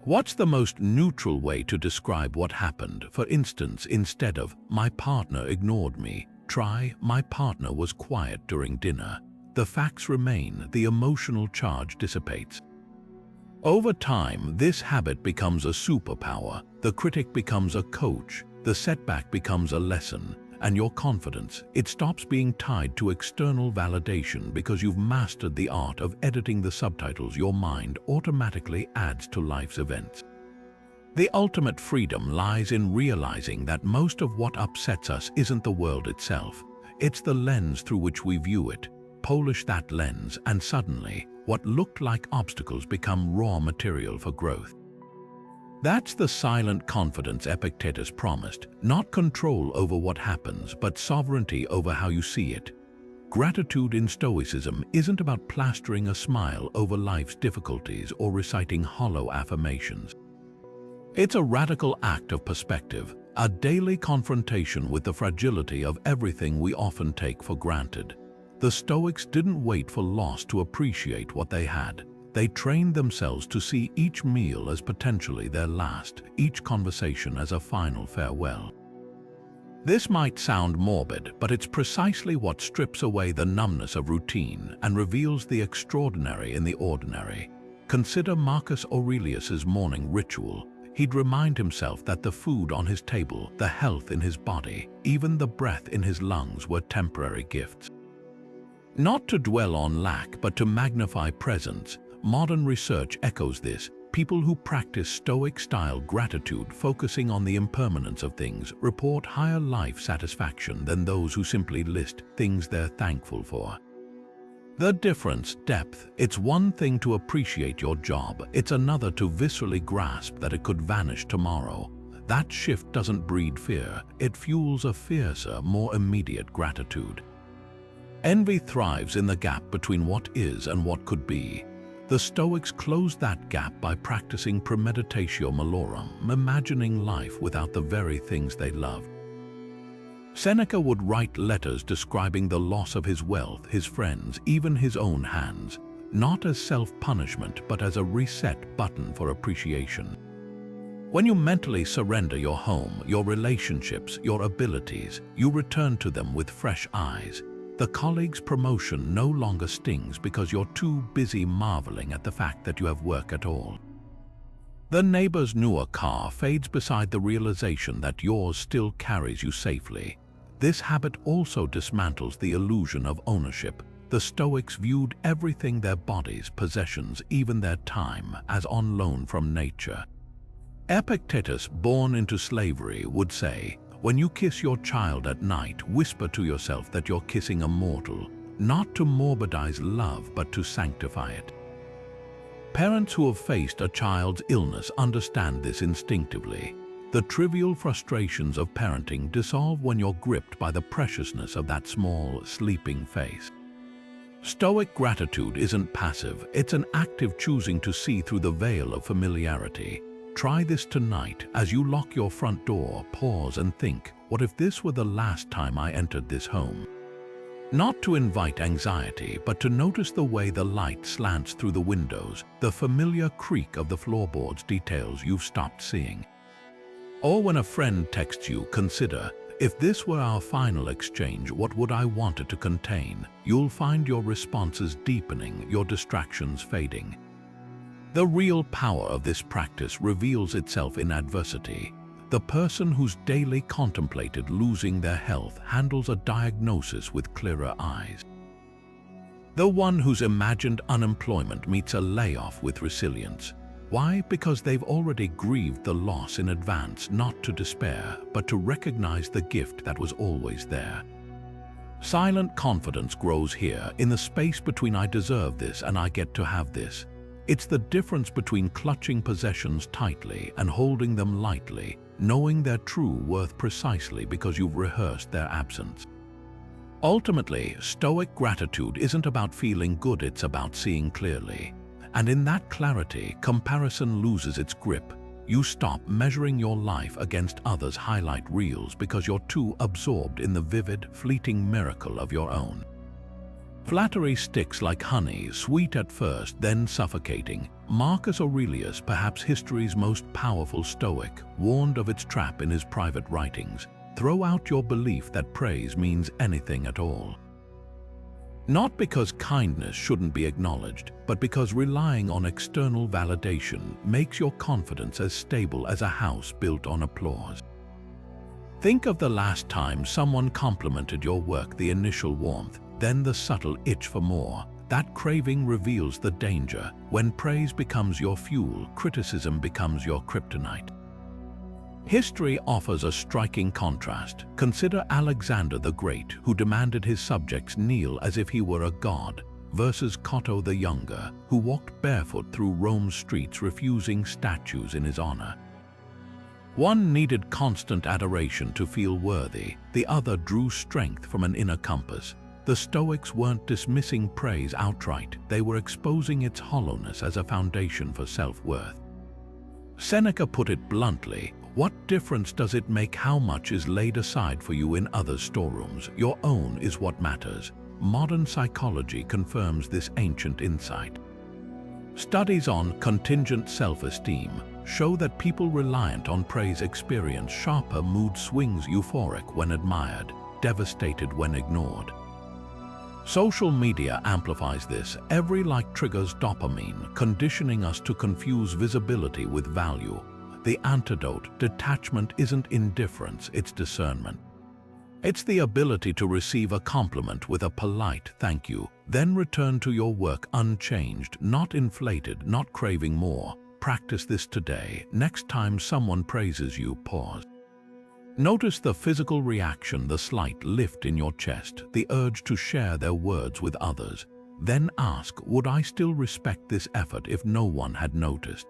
What's the most neutral way to describe what happened? For instance, instead of, my partner ignored me, try, my partner was quiet during dinner. The facts remain, the emotional charge dissipates. Over time, this habit becomes a superpower. The critic becomes a coach, the setback becomes a lesson, and your confidence, it stops being tied to external validation because you've mastered the art of editing the subtitles your mind automatically adds to life's events. The ultimate freedom lies in realizing that most of what upsets us isn't the world itself. It's the lens through which we view it. Polish that lens, and suddenly, what looked like obstacles become raw material for growth. That's the silent confidence Epictetus promised, not control over what happens, but sovereignty over how you see it. Gratitude in Stoicism isn't about plastering a smile over life's difficulties or reciting hollow affirmations. It's a radical act of perspective, a daily confrontation with the fragility of everything we often take for granted. The Stoics didn't wait for loss to appreciate what they had. They trained themselves to see each meal as potentially their last, each conversation as a final farewell. This might sound morbid, but it's precisely what strips away the numbness of routine and reveals the extraordinary in the ordinary. Consider Marcus Aurelius's morning ritual. He'd remind himself that the food on his table, the health in his body, even the breath in his lungs were temporary gifts. Not to dwell on lack, but to magnify presence. Modern research echoes this. People who practice Stoic-style gratitude, focusing on the impermanence of things, report higher life satisfaction than those who simply list things they're thankful for. The difference, depth. It's one thing to appreciate your job, it's another to viscerally grasp that it could vanish tomorrow. That shift doesn't breed fear, it fuels a fiercer, more immediate gratitude. Envy thrives in the gap between what is and what could be. The Stoics closed that gap by practicing Premeditatio Malorum, imagining life without the very things they loved. Seneca would write letters describing the loss of his wealth, his friends, even his own hands, not as self-punishment but as a reset button for appreciation. When you mentally surrender your home, your relationships, your abilities, you return to them with fresh eyes. The colleague's promotion no longer stings because you're too busy marveling at the fact that you have work at all. The neighbor's newer car fades beside the realization that yours still carries you safely. This habit also dismantles the illusion of ownership. The Stoics viewed everything, their bodies, possessions, even their time, as on loan from nature. Epictetus, born into slavery, would say, when you kiss your child at night, whisper to yourself that you're kissing a mortal, not to morbidize love but to sanctify it. Parents who have faced a child's illness understand this instinctively. The trivial frustrations of parenting dissolve when you're gripped by the preciousness of that small, sleeping face. Stoic gratitude isn't passive, it's an active choosing to see through the veil of familiarity. Try this tonight. As you lock your front door, pause and think, what if this were the last time I entered this home? Not to invite anxiety, but to notice the way the light slants through the windows, the familiar creak of the floorboards, details you've stopped seeing. Or when a friend texts you, consider, If this were our final exchange, what would I want it to contain? You'll find your responses deepening, your distractions fading. The real power of this practice reveals itself in adversity. The person who's daily contemplated losing their health handles a diagnosis with clearer eyes. The one who's imagined unemployment meets a layoff with resilience. Why? Because they've already grieved the loss in advance, not to despair, but to recognize the gift that was always there. Silent confidence grows here, in the space between I deserve this and I get to have this. It's the difference between clutching possessions tightly and holding them lightly, knowing their true worth precisely because you've rehearsed their absence. Ultimately, Stoic gratitude isn't about feeling good, it's about seeing clearly. And in that clarity, comparison loses its grip. You stop measuring your life against others' highlight reels because you're too absorbed in the vivid, fleeting miracle of your own. Flattery sticks like honey, sweet at first, then suffocating. Marcus Aurelius, perhaps history's most powerful Stoic, warned of its trap in his private writings. Throw out your belief that praise means anything at all. Not because kindness shouldn't be acknowledged, but because relying on external validation makes your confidence as stable as a house built on applause. Think of the last time someone complimented your work, the initial warmth, then the subtle itch for more. That craving reveals the danger. When praise becomes your fuel, criticism becomes your kryptonite. History offers a striking contrast. Consider Alexander the Great, who demanded his subjects kneel as if he were a god, versus Cotto the Younger, who walked barefoot through Rome's streets refusing statues in his honor. One needed constant adoration to feel worthy, the other drew strength from an inner compass. The Stoics weren't dismissing praise outright, they were exposing its hollowness as a foundation for self-worth. Seneca put it bluntly, what difference does it make how much is laid aside for you in others' storerooms? Your own is what matters. Modern psychology confirms this ancient insight. Studies on contingent self-esteem show that people reliant on praise experience sharper mood swings, euphoric when admired, devastated when ignored. Social media amplifies this. Every like triggers dopamine, conditioning us to confuse visibility with value. The antidote, detachment, isn't indifference, it's discernment. It's the ability to receive a compliment with a polite thank you, then return to your work unchanged, not inflated, not craving more. Practice this today. Next time someone praises you, pause. Notice the physical reaction, the slight lift in your chest, the urge to share their words with others. Then ask, would I still respect this effort if no one had noticed?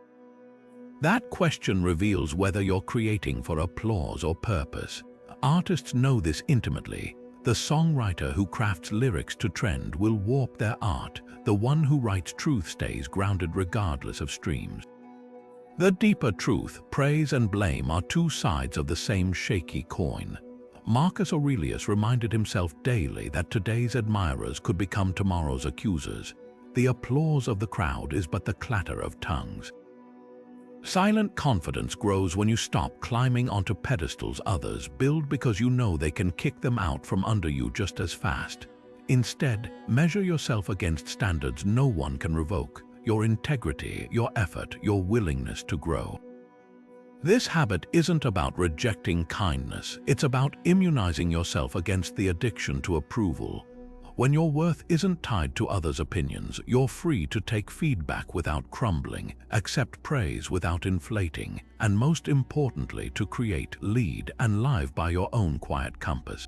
That question reveals whether you're creating for applause or purpose. Artists know this intimately. The songwriter who crafts lyrics to trend will warp their art. The one who writes truth stays grounded regardless of streams. The deeper truth, praise and blame, are two sides of the same shaky coin. Marcus Aurelius reminded himself daily that today's admirers could become tomorrow's accusers. The applause of the crowd is but the clatter of tongues. Silent confidence grows when you stop climbing onto pedestals others build because you know they can kick them out from under you just as fast. Instead, measure yourself against standards no one can revoke: your integrity, your effort, your willingness to grow. This habit isn't about rejecting kindness, it's about immunizing yourself against the addiction to approval. When your worth isn't tied to others' opinions, you're free to take feedback without crumbling, accept praise without inflating, and most importantly, to create, lead, and live by your own quiet compass.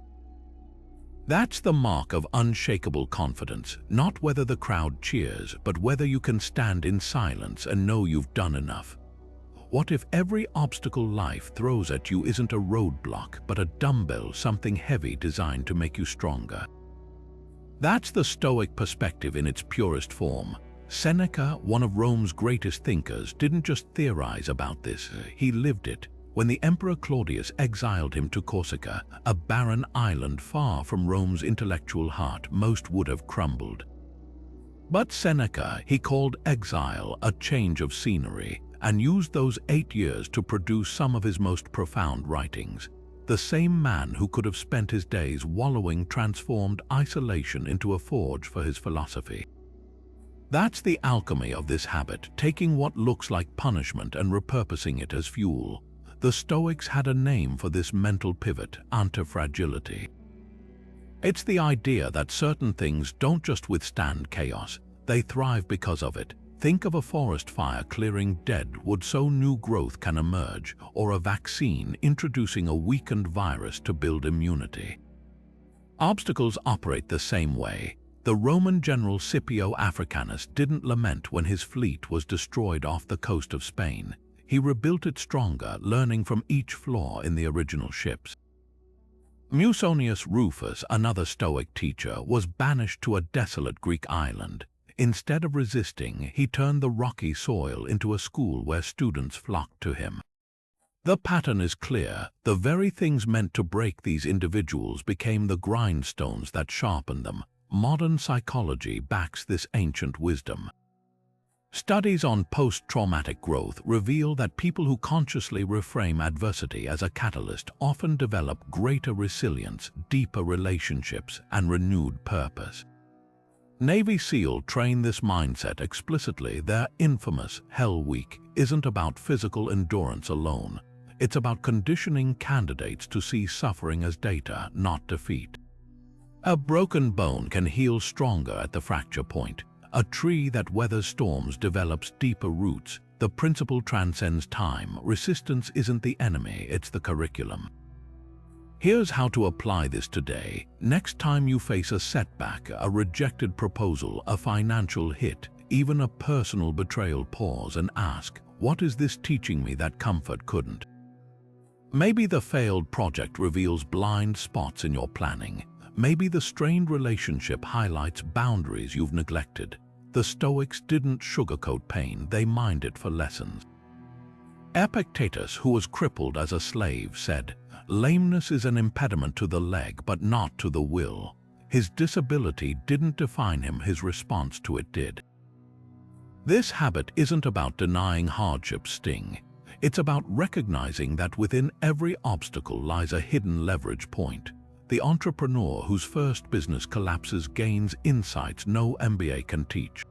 That's the mark of unshakable confidence, not whether the crowd cheers, but whether you can stand in silence and know you've done enough. What if every obstacle life throws at you isn't a roadblock, but a dumbbell, something heavy designed to make you stronger? That's the Stoic perspective in its purest form. Seneca, one of Rome's greatest thinkers, didn't just theorize about this, he lived it. When the Emperor Claudius exiled him to Corsica, a barren island far from Rome's intellectual heart, most would have crumbled. But Seneca, he called exile a change of scenery, and used those 8 years to produce some of his most profound writings. the same man who could have spent his days wallowing transformed isolation into a forge for his philosophy. That's the alchemy of this habit, taking what looks like punishment and repurposing it as fuel. The Stoics had a name for this mental pivot: antifragility. It's the idea that certain things don't just withstand chaos, they thrive because of it. Think of a forest fire clearing dead wood so new growth can emerge, or a vaccine introducing a weakened virus to build immunity. Obstacles operate the same way. The Roman general Scipio Africanus didn't lament when his fleet was destroyed off the coast of Spain. He rebuilt it stronger, learning from each flaw in the original ships. Musonius Rufus, another Stoic teacher, was banished to a desolate Greek island. Instead of resisting, he turned the rocky soil into a school where students flocked to him. The pattern is clear. The very things meant to break these individuals became the grindstones that sharpened them. Modern psychology backs this ancient wisdom. Studies on post-traumatic growth reveal that people who consciously reframe adversity as a catalyst often develop greater resilience, deeper relationships, and renewed purpose. Navy SEAL train this mindset explicitly. Their infamous Hell Week isn't about physical endurance alone. It's about conditioning candidates to see suffering as data, not defeat. A broken bone can heal stronger at the fracture point. A tree that weathers storms develops deeper roots. The principle transcends time. Resistance isn't the enemy, it's the curriculum. Here's how to apply this today. Next time you face a setback, a rejected proposal, a financial hit, even a personal betrayal, pause and ask, what is this teaching me that comfort couldn't? Maybe the failed project reveals blind spots in your planning. Maybe the strained relationship highlights boundaries you've neglected. The Stoics didn't sugarcoat pain, they mined it for lessons. Epictetus, who was crippled as a slave, said, "Lameness is an impediment to the leg, but not to the will." His disability didn't define him, his response to it did. This habit isn't about denying hardship's sting. It's about recognizing that within every obstacle lies a hidden leverage point. The entrepreneur whose first business collapses gains insights no MBA can teach.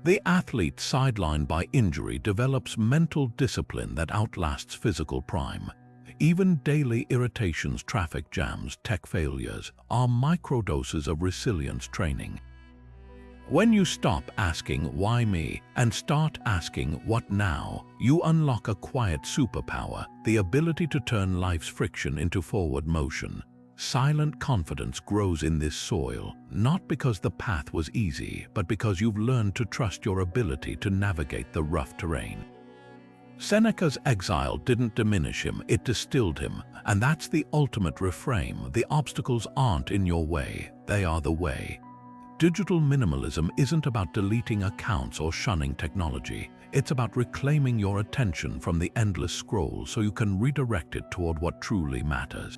The athlete sidelined by injury develops mental discipline that outlasts physical prime. Even daily irritations, traffic jams, tech failures are microdoses of resilience training. When you stop asking, "Why me?" and start asking, "What now?" you unlock a quiet superpower, the ability to turn life's friction into forward motion. Silent confidence grows in this soil, not because the path was easy, but because you've learned to trust your ability to navigate the rough terrain. Seneca's exile didn't diminish him, it distilled him, and that's the ultimate reframe. The obstacles aren't in your way, they are the way. Digital minimalism isn't about deleting accounts or shunning technology. It's about reclaiming your attention from the endless scroll so you can redirect it toward what truly matters.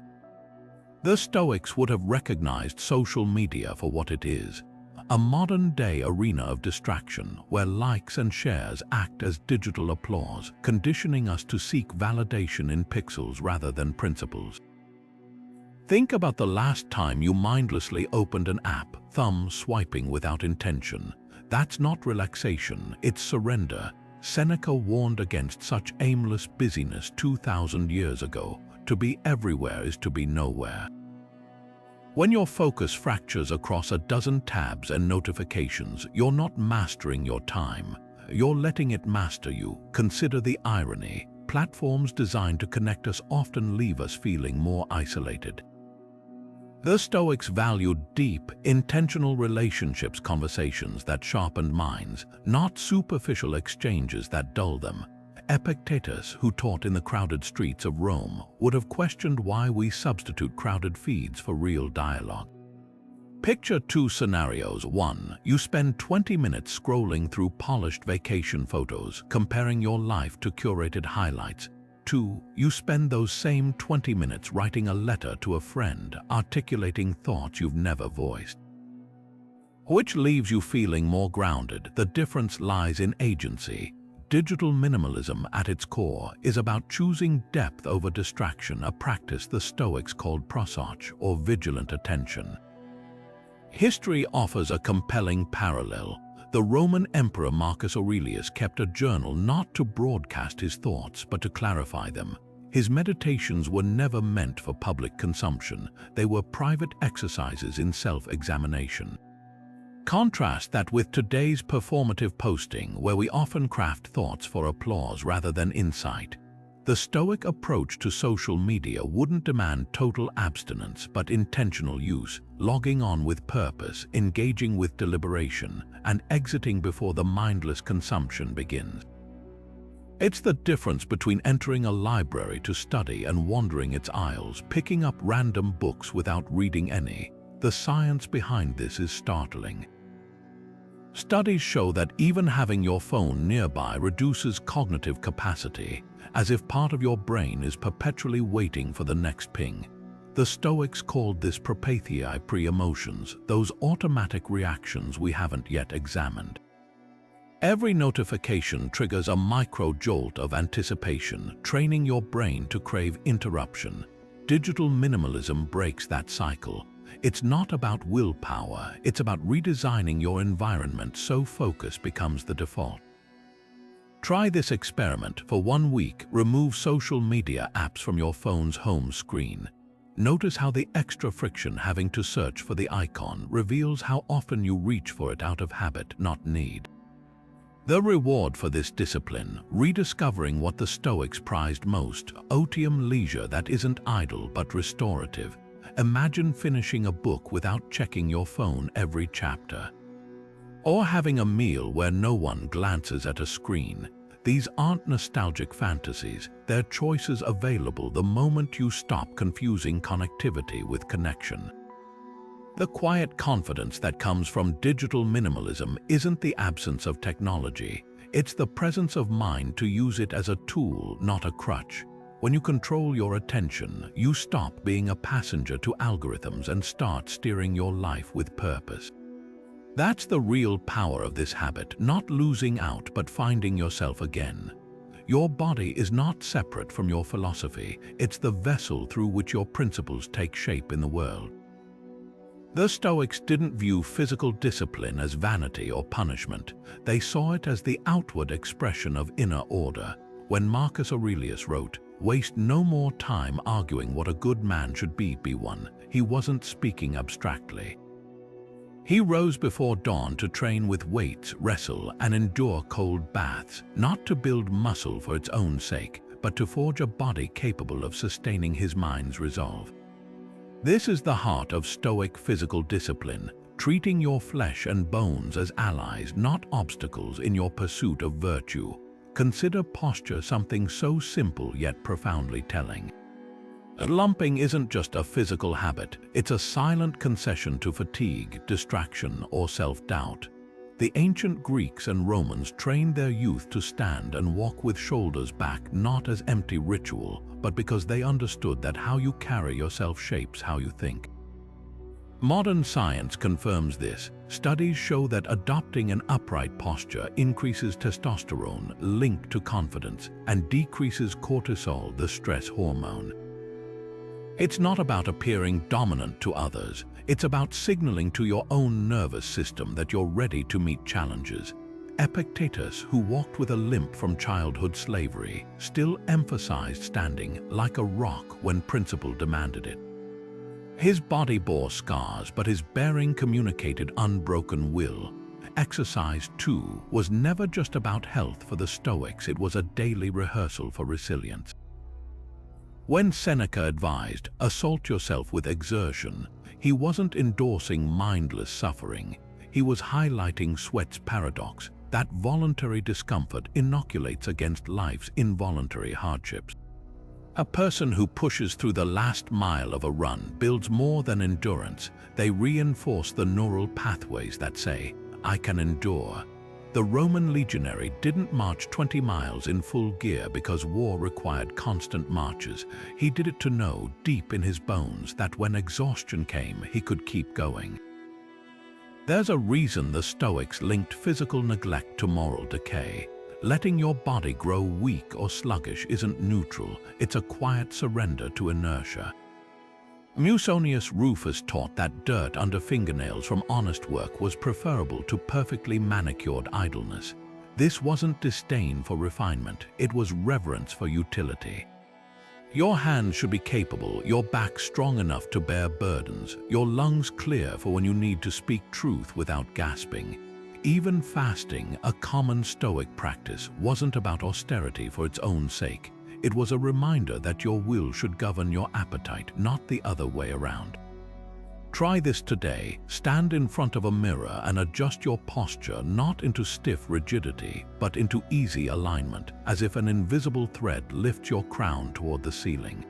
The Stoics would have recognized social media for what it is, a modern-day arena of distraction where likes and shares act as digital applause, conditioning us to seek validation in pixels rather than principles. Think about the last time you mindlessly opened an app, thumb swiping without intention. That's not relaxation, it's surrender. Seneca warned against such aimless busyness 2,000 years ago. To be everywhere is to be nowhere. When your focus fractures across a dozen tabs and notifications, you're not mastering your time. You're letting it master you. Consider the irony. Platforms designed to connect us often leave us feeling more isolated. The Stoics valued deep, intentional relationships, conversations that sharpened minds, not superficial exchanges that dull them. Epictetus, who taught in the crowded streets of Rome, would have questioned why we substitute crowded feeds for real dialogue. Picture two scenarios. 1. You spend 20 minutes scrolling through polished vacation photos, comparing your life to curated highlights. 2. You spend those same 20 minutes writing a letter to a friend, articulating thoughts you've never voiced. Which leaves you feeling more grounded? The difference lies in agency. Digital minimalism at its core is about choosing depth over distraction, a practice the Stoics called prosauch, or vigilant attention. History offers a compelling parallel. The Roman Emperor Marcus Aurelius kept a journal not to broadcast his thoughts, but to clarify them. His meditations were never meant for public consumption. They were private exercises in self-examination. Contrast that with today's performative posting, where we often craft thoughts for applause rather than insight. The Stoic approach to social media wouldn't demand total abstinence, but intentional use, logging on with purpose, engaging with deliberation, and exiting before the mindless consumption begins. It's the difference between entering a library to study and wandering its aisles, picking up random books without reading any. The science behind this is startling. Studies show that even having your phone nearby reduces cognitive capacity, as if part of your brain is perpetually waiting for the next ping. The Stoics called this propathiae pre-emotions, those automatic reactions we haven't yet examined. Every notification triggers a micro-jolt of anticipation, training your brain to crave interruption. Digital minimalism breaks that cycle. It's not about willpower, it's about redesigning your environment so focus becomes the default. Try this experiment. For 1 week, remove social media apps from your phone's home screen. Notice how the extra friction having to search for the icon reveals how often you reach for it out of habit, not need. The reward for this discipline, rediscovering what the Stoics prized most, otium leisure that isn't idle but restorative. Imagine finishing a book without checking your phone every chapter. Or having a meal where no one glances at a screen. These aren't nostalgic fantasies, they're choices available the moment you stop confusing connectivity with connection. The quiet confidence that comes from digital minimalism isn't the absence of technology, it's the presence of mind to use it as a tool, not a crutch. When you control your attention, you stop being a passenger to algorithms and start steering your life with purpose. That's the real power of this habit, not losing out but finding yourself again. Your body is not separate from your philosophy, it's the vessel through which your principles take shape in the world. The Stoics didn't view physical discipline as vanity or punishment. They saw it as the outward expression of inner order. When Marcus Aurelius wrote, "Waste no more time arguing what a good man should be one," he wasn't speaking abstractly. He rose before dawn to train with weights, wrestle, and endure cold baths, not to build muscle for its own sake, but to forge a body capable of sustaining his mind's resolve. This is the heart of Stoic physical discipline, treating your flesh and bones as allies, not obstacles in your pursuit of virtue. Consider posture something so simple yet profoundly telling. Lumping isn't just a physical habit, it's a silent concession to fatigue, distraction, or self-doubt. The ancient Greeks and Romans trained their youth to stand and walk with shoulders back, not as empty ritual, but because they understood that how you carry yourself shapes how you think. Modern science confirms this. Studies show that adopting an upright posture increases testosterone, linked to confidence, and decreases cortisol, the stress hormone. It's not about appearing dominant to others. It's about signaling to your own nervous system that you're ready to meet challenges. Epictetus, who walked with a limp from childhood slavery, still emphasized standing like a rock when principle demanded it. His body bore scars, but his bearing communicated unbroken will. Exercise, too, was never just about health for the Stoics, it was a daily rehearsal for resilience. When Seneca advised, "Assault yourself with exertion," he wasn't endorsing mindless suffering. He was highlighting sweat's paradox, that voluntary discomfort inoculates against life's involuntary hardships. A person who pushes through the last mile of a run builds more than endurance. They reinforce the neural pathways that say, "I can endure." The Roman legionary didn't march 20 miles in full gear because war required constant marches. He did it to know, deep in his bones, that when exhaustion came, he could keep going. There's a reason the Stoics linked physical neglect to moral decay. Letting your body grow weak or sluggish isn't neutral, it's a quiet surrender to inertia. Musonius Rufus taught that dirt under fingernails from honest work was preferable to perfectly manicured idleness. This wasn't disdain for refinement, it was reverence for utility. Your hands should be capable, your back strong enough to bear burdens, your lungs clear for when you need to speak truth without gasping. Even fasting, a common Stoic practice, wasn't about austerity for its own sake. It was a reminder that your will should govern your appetite, not the other way around. Try this today. Stand in front of a mirror and adjust your posture not into stiff rigidity, but into easy alignment, as if an invisible thread lifts your crown toward the ceiling.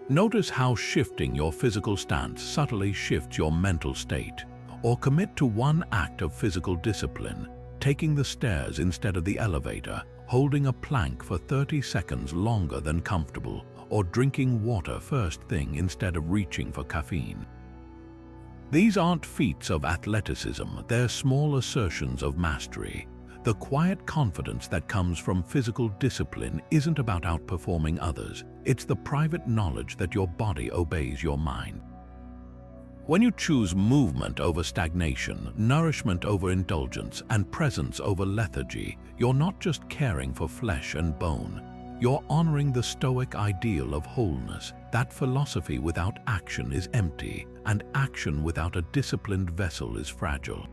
Notice how shifting your physical stance subtly shifts your mental state. Or commit to one act of physical discipline, taking the stairs instead of the elevator, holding a plank for 30 seconds longer than comfortable, or drinking water first thing instead of reaching for caffeine. These aren't feats of athleticism, they're small assertions of mastery. The quiet confidence that comes from physical discipline isn't about outperforming others, it's the private knowledge that your body obeys your mind. When you choose movement over stagnation, nourishment over indulgence, and presence over lethargy, you're not just caring for flesh and bone. You're honoring the Stoic ideal of wholeness, that philosophy without action is empty, and action without a disciplined vessel is fragile.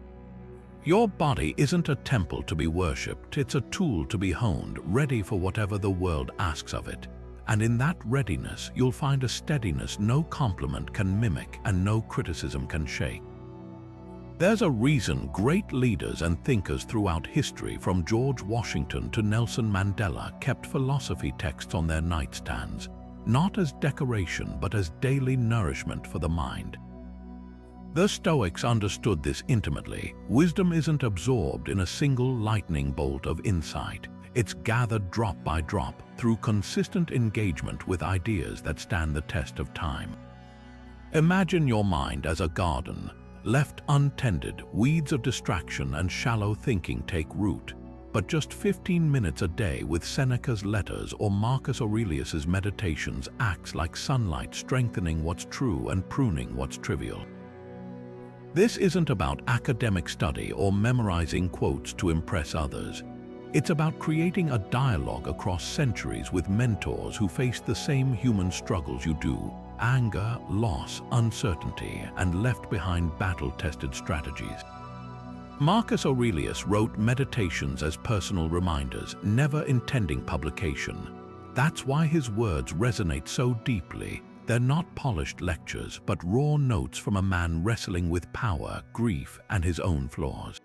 Your body isn't a temple to be worshipped, it's a tool to be honed, ready for whatever the world asks of it. And in that readiness, you'll find a steadiness no compliment can mimic and no criticism can shake. There's a reason great leaders and thinkers throughout history, from George Washington to Nelson Mandela, kept philosophy texts on their nightstands, not as decoration but as daily nourishment for the mind. The Stoics understood this intimately. Wisdom isn't absorbed in a single lightning bolt of insight. It's gathered drop by drop through consistent engagement with ideas that stand the test of time. Imagine your mind as a garden. Left untended, weeds of distraction and shallow thinking take root. But just 15 minutes a day with Seneca's letters or Marcus Aurelius's meditations acts like sunlight, strengthening what's true and pruning what's trivial. This isn't about academic study or memorizing quotes to impress others. It's about creating a dialogue across centuries with mentors who face the same human struggles you do: anger, loss, uncertainty, and left behind battle-tested strategies. Marcus Aurelius wrote meditations as personal reminders, never intending publication. That's why his words resonate so deeply. They're not polished lectures, but raw notes from a man wrestling with power, grief, and his own flaws.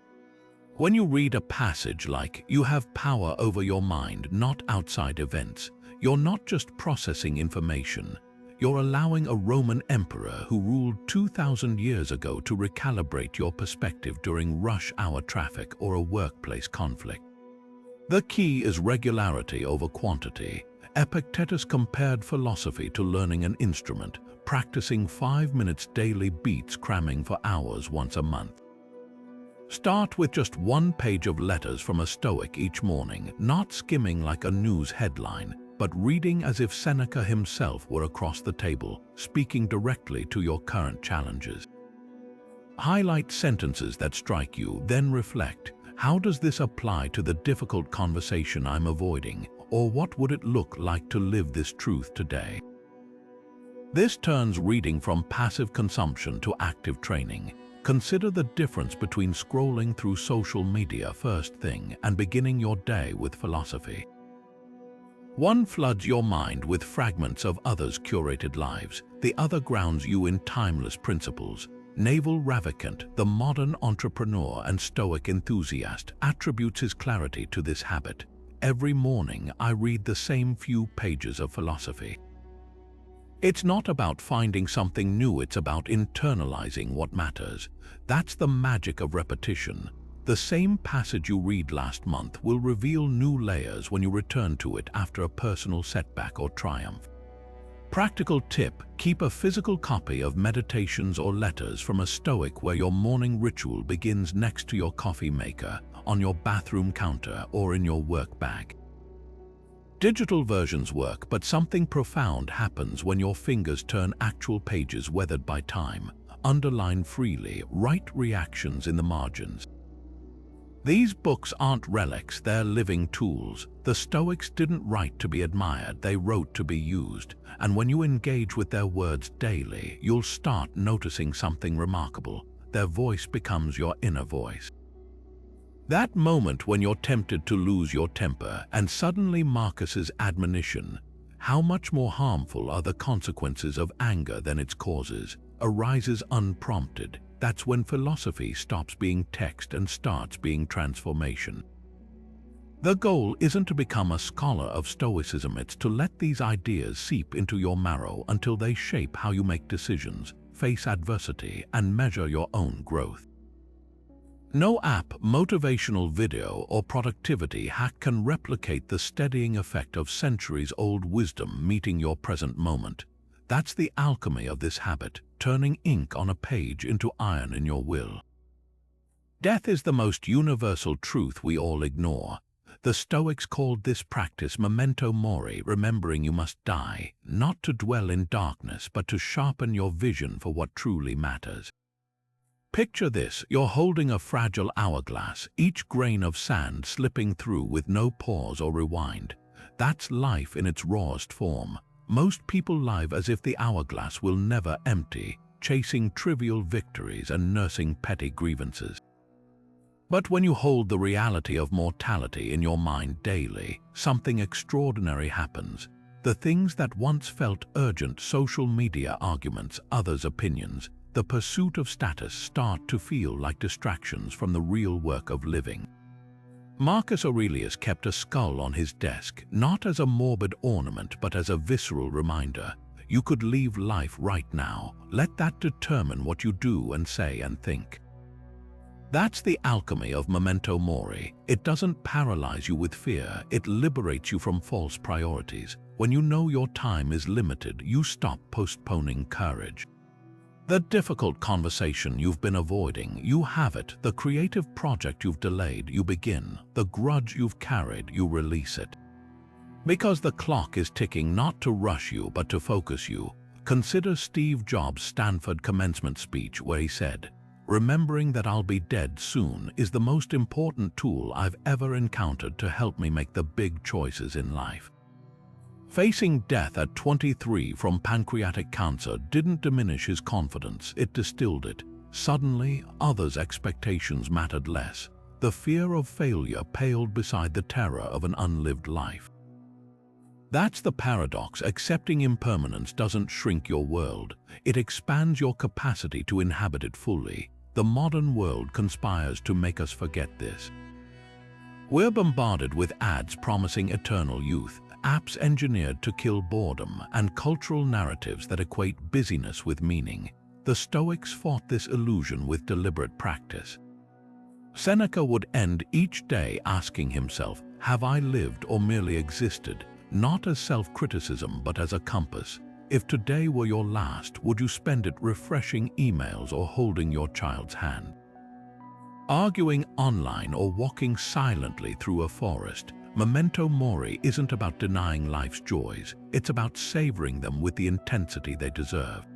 When you read a passage like, "You have power over your mind, not outside events," you're not just processing information. You're allowing a Roman emperor who ruled 2,000 years ago to recalibrate your perspective during rush hour traffic or a workplace conflict. The key is regularity over quantity. Epictetus compared philosophy to learning an instrument. Practicing 5 minutes daily beats cramming for hours once a month. Start with just one page of letters from a Stoic each morning, not skimming like a news headline, but reading as if Seneca himself were across the table, speaking directly to your current challenges. Highlight sentences that strike you, then reflect. How does this apply to the difficult conversation I'm avoiding? Or what would it look like to live this truth today? This turns reading from passive consumption to active training. Consider the difference between scrolling through social media first thing and beginning your day with philosophy. One floods your mind with fragments of others' curated lives, the other grounds you in timeless principles. Naval Ravikant, the modern entrepreneur and Stoic enthusiast, attributes his clarity to this habit. Every morning I read the same few pages of philosophy. It's not about finding something new, it's about internalizing what matters. That's the magic of repetition. The same passage you read last month will reveal new layers when you return to it after a personal setback or triumph. Practical tip: keep a physical copy of meditations or letters from a Stoic where your morning ritual begins next to your coffee maker, on your bathroom counter or in your work bag. Digital versions work, but something profound happens when your fingers turn actual pages weathered by time, underline freely, write reactions in the margins. These books aren't relics, they're living tools. The Stoics didn't write to be admired, they wrote to be used. And when you engage with their words daily, you'll start noticing something remarkable. Their voice becomes your inner voice. That moment when you're tempted to lose your temper, and suddenly Marcus's admonition, "How much more harmful are the consequences of anger than its causes?" arises unprompted. That's when philosophy stops being text and starts being transformation. The goal isn't to become a scholar of Stoicism, it's to let these ideas seep into your marrow until they shape how you make decisions, face adversity, and measure your own growth. No app, motivational video, or productivity hack can replicate the steadying effect of centuries-old wisdom meeting your present moment. That's the alchemy of this habit, turning ink on a page into iron in your will. Death is the most universal truth we all ignore. The Stoics called this practice memento mori, remembering you must die, not to dwell in darkness, but to sharpen your vision for what truly matters. Picture this, you're holding a fragile hourglass, each grain of sand slipping through with no pause or rewind. That's life in its rawest form. Most people live as if the hourglass will never empty, chasing trivial victories and nursing petty grievances. But when you hold the reality of mortality in your mind daily, something extraordinary happens. The things that once felt urgent, social media arguments, others' opinions, the pursuit of status, start to feel like distractions from the real work of living. Marcus Aurelius kept a skull on his desk, not as a morbid ornament but as a visceral reminder. You could leave life right now. Let that determine what you do and say and think. That's the alchemy of memento mori. It doesn't paralyze you with fear, it liberates you from false priorities. When you know your time is limited, you stop postponing courage. The difficult conversation you've been avoiding, you have it. The creative project you've delayed, you begin. The grudge you've carried, you release it. Because the clock is ticking, not to rush you, but to focus you. Consider Steve Jobs' Stanford commencement speech where he said, "Remembering that I'll be dead soon is the most important tool I've ever encountered to help me make the big choices in life." Facing death at 23 from pancreatic cancer didn't diminish his confidence, it distilled it. Suddenly, others' expectations mattered less. The fear of failure paled beside the terror of an unlived life. That's the paradox. Accepting impermanence doesn't shrink your world, it expands your capacity to inhabit it fully. The modern world conspires to make us forget this. We're bombarded with ads promising eternal youth, apps engineered to kill boredom, and cultural narratives that equate busyness with meaning. The Stoics fought this illusion with deliberate practice. Seneca would end each day asking himself, "Have I lived or merely existed?" Not as self-criticism, but as a compass. If today were your last, would you spend it refreshing emails or holding your child's hand? Arguing online or walking silently through a forest? Memento mori isn't about denying life's joys, it's about savoring them with the intensity they deserve.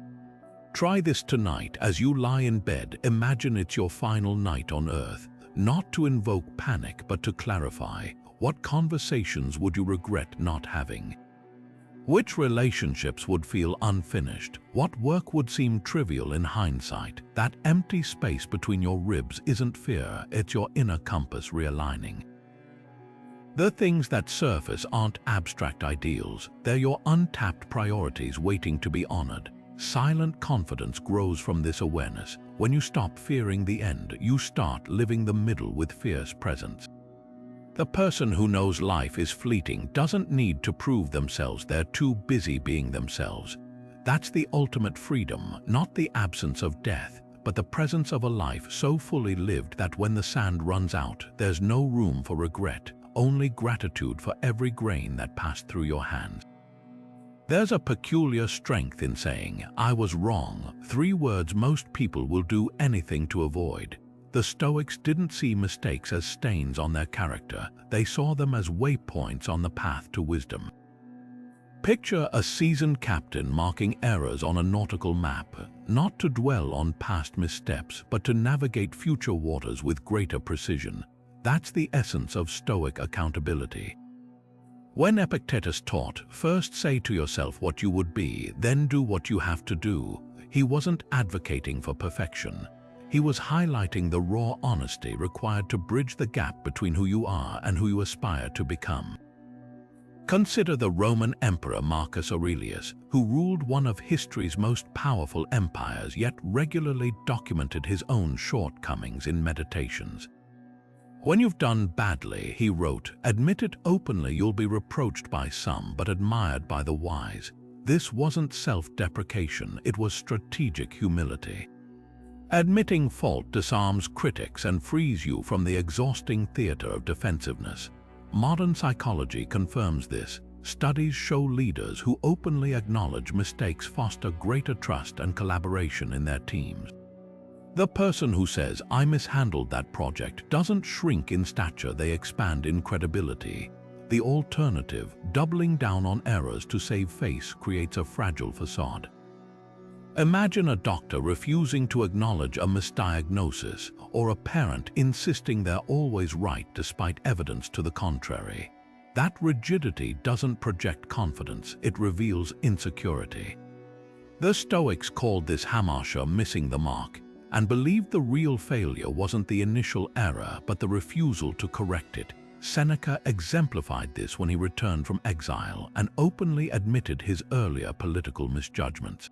Try this tonight as you lie in bed. Imagine it's your final night on earth, not to invoke panic but to clarify. What conversations would you regret not having? Which relationships would feel unfinished? What work would seem trivial in hindsight? That empty space between your ribs isn't fear, it's your inner compass realigning. The things that surface aren't abstract ideals, they're your untapped priorities waiting to be honored. Silent confidence grows from this awareness. When you stop fearing the end, you start living the middle with fierce presence. The person who knows life is fleeting doesn't need to prove themselves, they're too busy being themselves. That's the ultimate freedom, not the absence of death, but the presence of a life so fully lived that when the sand runs out, there's no room for regret, only gratitude for every grain that passed through your hands. There's a peculiar strength in saying, "I was wrong," 3 words most people will do anything to avoid. The Stoics didn't see mistakes as stains on their character, they saw them as waypoints on the path to wisdom. Picture a seasoned captain marking errors on a nautical map, not to dwell on past missteps, but to navigate future waters with greater precision. That's the essence of Stoic accountability. When Epictetus taught, first say to yourself what you would be, then do what you have to do, he wasn't advocating for perfection. He was highlighting the raw honesty required to bridge the gap between who you are and who you aspire to become. Consider the Roman Emperor Marcus Aurelius, who ruled one of history's most powerful empires, yet regularly documented his own shortcomings in Meditations. When you've done badly, he wrote, admit it openly, you'll be reproached by some but admired by the wise. This wasn't self-deprecation, it was strategic humility. Admitting fault disarms critics and frees you from the exhausting theater of defensiveness. Modern psychology confirms this. Studies show leaders who openly acknowledge mistakes foster greater trust and collaboration in their teams. The person who says, I mishandled that project, doesn't shrink in stature, they expand in credibility. The alternative, doubling down on errors to save face, creates a fragile facade. Imagine a doctor refusing to acknowledge a misdiagnosis, or a parent insisting they're always right despite evidence to the contrary. That rigidity doesn't project confidence, it reveals insecurity. The Stoics called this hamartia missing the mark, and believed the real failure wasn't the initial error but the refusal to correct it. Seneca exemplified this when he returned from exile and openly admitted his earlier political misjudgments.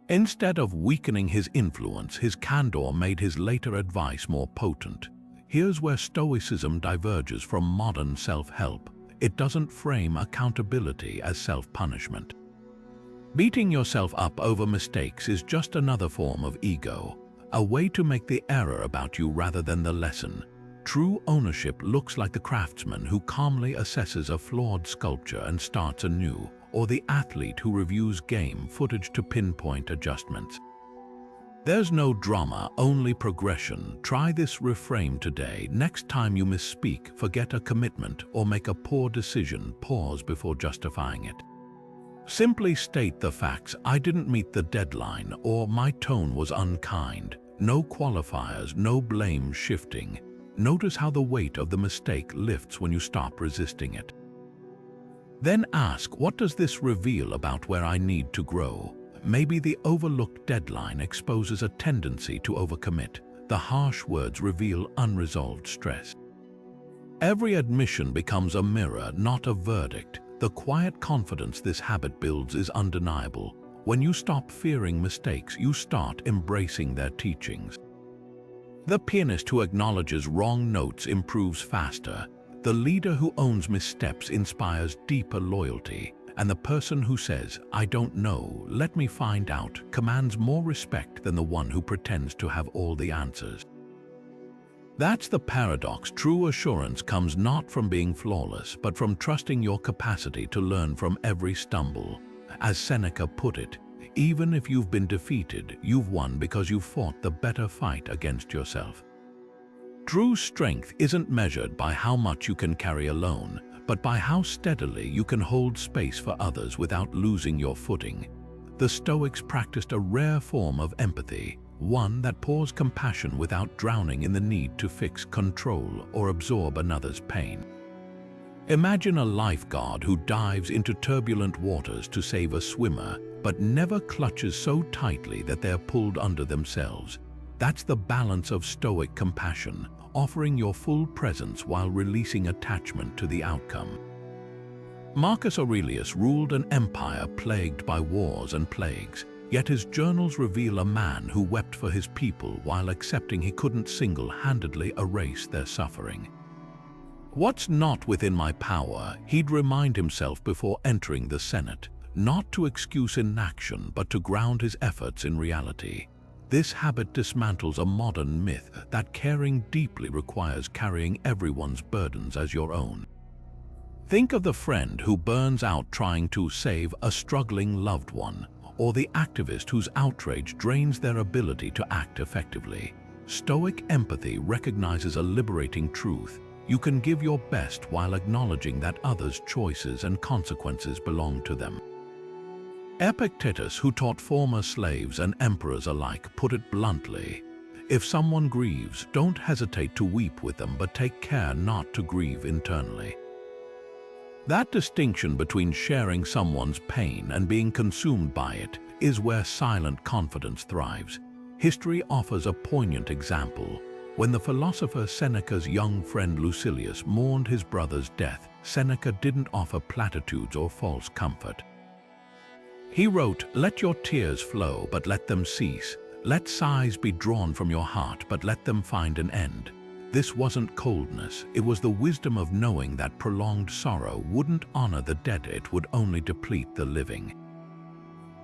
Instead of weakening his influence, his candor made his later advice more potent. Here's where Stoicism diverges from modern self-help. It doesn't frame accountability as self-punishment. Beating yourself up over mistakes is just another form of ego, a way to make the error about you rather than the lesson. True ownership looks like the craftsman who calmly assesses a flawed sculpture and starts anew, or the athlete who reviews game footage to pinpoint adjustments. There's no drama, only progression. Try this reframe today. Next time you misspeak, forget a commitment, or make a poor decision, pause before justifying it. Simply state the facts. I didn't meet the deadline, or my tone was unkind. No qualifiers, no blame shifting. Notice how the weight of the mistake lifts when you stop resisting it. Then ask, what does this reveal about where I need to grow? Maybe the overlooked deadline exposes a tendency to overcommit. The harsh words reveal unresolved stress. Every admission becomes a mirror, not a verdict. The quiet confidence this habit builds is undeniable. When you stop fearing mistakes, you start embracing their teachings. The pianist who acknowledges wrong notes improves faster. The leader who owns missteps inspires deeper loyalty, and the person who says, I don't know, let me find out, commands more respect than the one who pretends to have all the answers. That's the paradox. True assurance comes not from being flawless, but from trusting your capacity to learn from every stumble. As Seneca put it, even if you've been defeated, you've won because you fought the better fight against yourself. True strength isn't measured by how much you can carry alone, but by how steadily you can hold space for others without losing your footing. The Stoics practiced a rare form of empathy, one that pours compassion without drowning in the need to fix, control, or absorb another's pain. Imagine a lifeguard who dives into turbulent waters to save a swimmer, but never clutches so tightly that they're pulled under themselves. That's the balance of Stoic compassion, offering your full presence while releasing attachment to the outcome. Marcus Aurelius ruled an empire plagued by wars and plagues, yet his journals reveal a man who wept for his people while accepting he couldn't single-handedly erase their suffering. What's not within my power, he'd remind himself before entering the Senate, not to excuse inaction but to ground his efforts in reality. This habit dismantles a modern myth that caring deeply requires carrying everyone's burdens as your own. Think of the friend who burns out trying to save a struggling loved one, or the activist whose outrage drains their ability to act effectively. Stoic empathy recognizes a liberating truth. You can give your best while acknowledging that others' choices and consequences belong to them. Epictetus, who taught former slaves and emperors alike, put it bluntly: if someone grieves, don't hesitate to weep with them, but take care not to grieve internally. That distinction between sharing someone's pain and being consumed by it is where silent confidence thrives. History offers a poignant example. When the philosopher Seneca's young friend Lucilius mourned his brother's death, Seneca didn't offer platitudes or false comfort. He wrote, "Let your tears flow, but let them cease. Let sighs be drawn from your heart, but let them find an end." This wasn't coldness, it was the wisdom of knowing that prolonged sorrow wouldn't honor the dead, it would only deplete the living.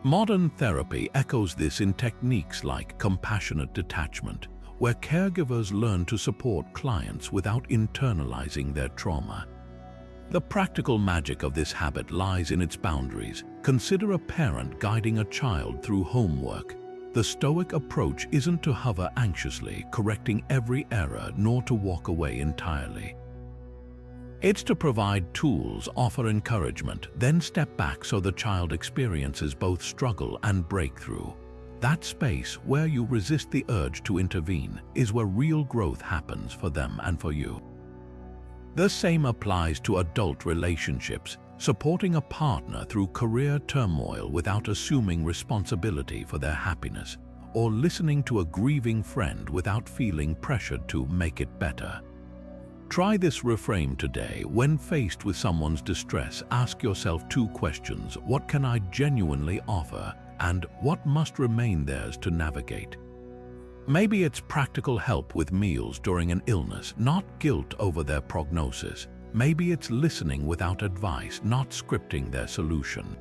Modern therapy echoes this in techniques like compassionate detachment, where caregivers learn to support clients without internalizing their trauma. The practical magic of this habit lies in its boundaries. Consider a parent guiding a child through homework. The Stoic approach isn't to hover anxiously, correcting every error, nor to walk away entirely. It's to provide tools, offer encouragement, then step back so the child experiences both struggle and breakthrough. That space where you resist the urge to intervene is where real growth happens for them and for you. The same applies to adult relationships. Supporting a partner through career turmoil without assuming responsibility for their happiness, or listening to a grieving friend without feeling pressured to make it better. Try this reframe today. When faced with someone's distress, ask yourself two questions: what can I genuinely offer, and what must remain theirs to navigate? Maybe it's practical help with meals during an illness, not guilt over their prognosis. Maybe it's listening without advice, not scripting their solution.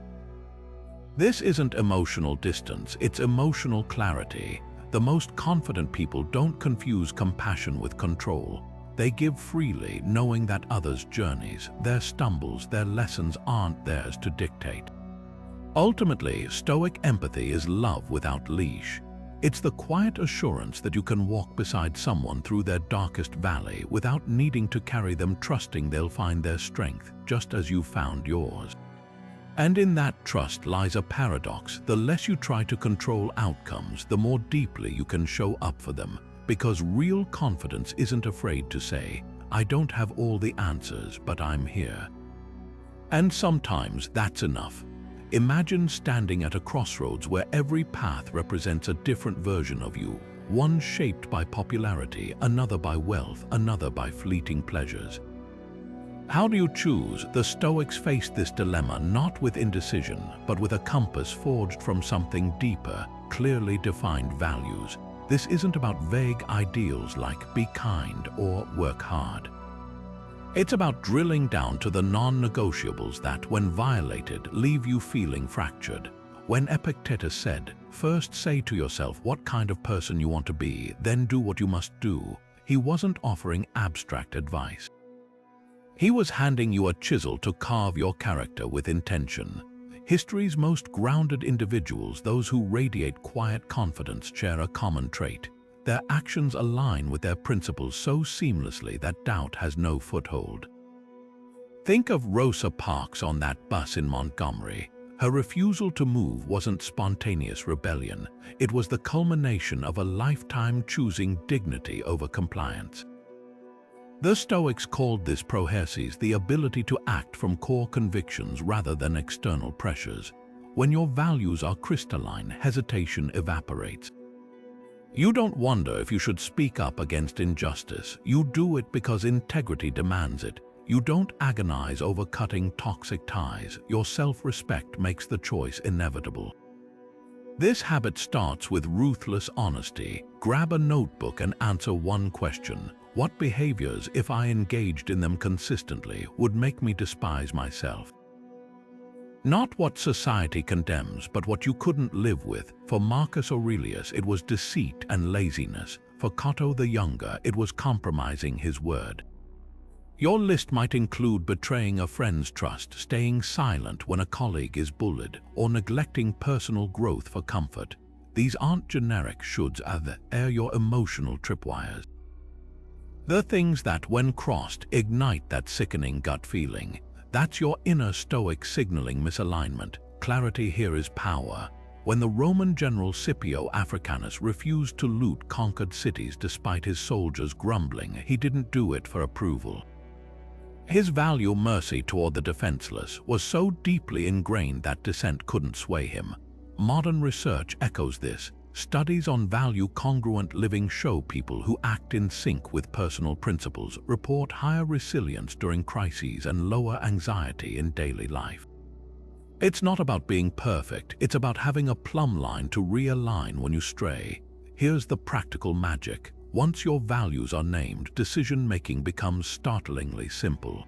This isn't emotional distance, it's emotional clarity. The most confident people don't confuse compassion with control. They give freely, knowing that others' journeys, their stumbles, their lessons aren't theirs to dictate. Ultimately, Stoic empathy is love without leash. It's the quiet assurance that you can walk beside someone through their darkest valley without needing to carry them, trusting they'll find their strength just as you found yours. And in that trust lies a paradox. The less you try to control outcomes, the more deeply you can show up for them, because real confidence isn't afraid to say, "I don't have all the answers, but I'm here." And sometimes that's enough. Imagine standing at a crossroads where every path represents a different version of you, one shaped by popularity, another by wealth, another by fleeting pleasures. How do you choose? The Stoics faced this dilemma not with indecision, but with a compass forged from something deeper, clearly defined values. This isn't about vague ideals like be kind or work hard. It's about drilling down to the non-negotiables that, when violated, leave you feeling fractured. When Epictetus said, "First say to yourself what kind of person you want to be, then do what you must do," he wasn't offering abstract advice. He was handing you a chisel to carve your character with intention. History's most grounded individuals, those who radiate quiet confidence, share a common trait. Their actions align with their principles so seamlessly that doubt has no foothold. Think of Rosa Parks on that bus in Montgomery. Her refusal to move wasn't spontaneous rebellion. It was the culmination of a lifetime choosing dignity over compliance. The Stoics called this prohersis, the ability to act from core convictions rather than external pressures. When your values are crystalline, hesitation evaporates. You don't wonder if you should speak up against injustice. You do it because integrity demands it. You don't agonize over cutting toxic ties. Your self-respect makes the choice inevitable. This habit starts with ruthless honesty. Grab a notebook and answer one question: what behaviors, if I engaged in them consistently, would make me despise myself? Not what society condemns, but what you couldn't live with. For Marcus Aurelius, it was deceit and laziness. For Cato the Younger, it was compromising his word. Your list might include betraying a friend's trust, staying silent when a colleague is bullied, or neglecting personal growth for comfort. These aren't generic shoulds, they're your emotional tripwires. The things that, when crossed, ignite that sickening gut feeling. That's your inner Stoic signaling misalignment. Clarity here is power. When the Roman general Scipio Africanus refused to loot conquered cities despite his soldiers grumbling, he didn't do it for approval. His value mercy toward the defenseless was so deeply ingrained that dissent couldn't sway him. Modern research echoes this. Studies on value-congruent living show people who act in sync with personal principles report higher resilience during crises and lower anxiety in daily life. It's not about being perfect, it's about having a plumb line to realign when you stray. Here's the practical magic. Once your values are named, decision-making becomes startlingly simple.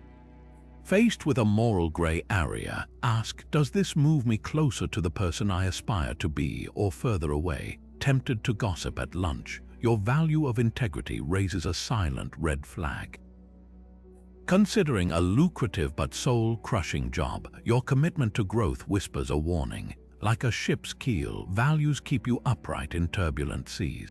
Faced with a moral gray area, ask, does this move me closer to the person I aspire to be or further away? Tempted to gossip at lunch, your value of integrity raises a silent red flag. Considering a lucrative but soul-crushing job, your commitment to growth whispers a warning. Like a ship's keel, values keep you upright in turbulent seas.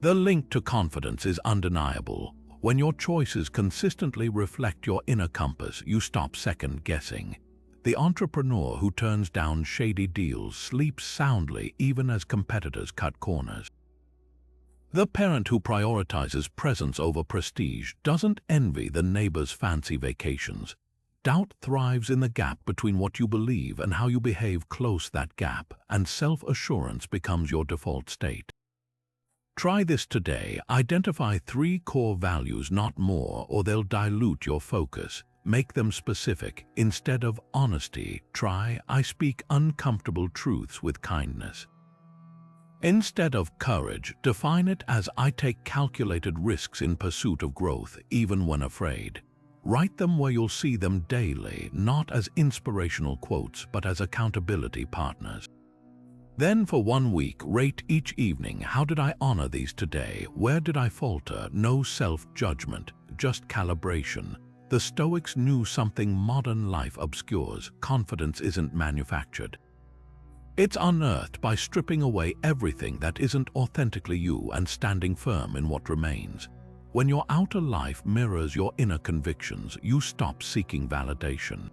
The link to confidence is undeniable. When your choices consistently reflect your inner compass, you stop second-guessing. The entrepreneur who turns down shady deals sleeps soundly even as competitors cut corners. The parent who prioritizes presence over prestige doesn't envy the neighbor's fancy vacations. Doubt thrives in the gap between what you believe and how you behave. Close that gap, and self-assurance becomes your default state. Try this today. Identify 3 core values, not more, or they'll dilute your focus. Make them specific. Instead of honesty, try, I speak uncomfortable truths with kindness. Instead of courage, define it as I take calculated risks in pursuit of growth, even when afraid. Write them where you'll see them daily, not as inspirational quotes, but as accountability partners. Then for 1 week, rate each evening. How did I honor these today? Where did I falter? No self-judgment, just calibration. The Stoics knew something modern life obscures. Confidence isn't manufactured. It's unearthed by stripping away everything that isn't authentically you and standing firm in what remains. When your outer life mirrors your inner convictions, you stop seeking validation.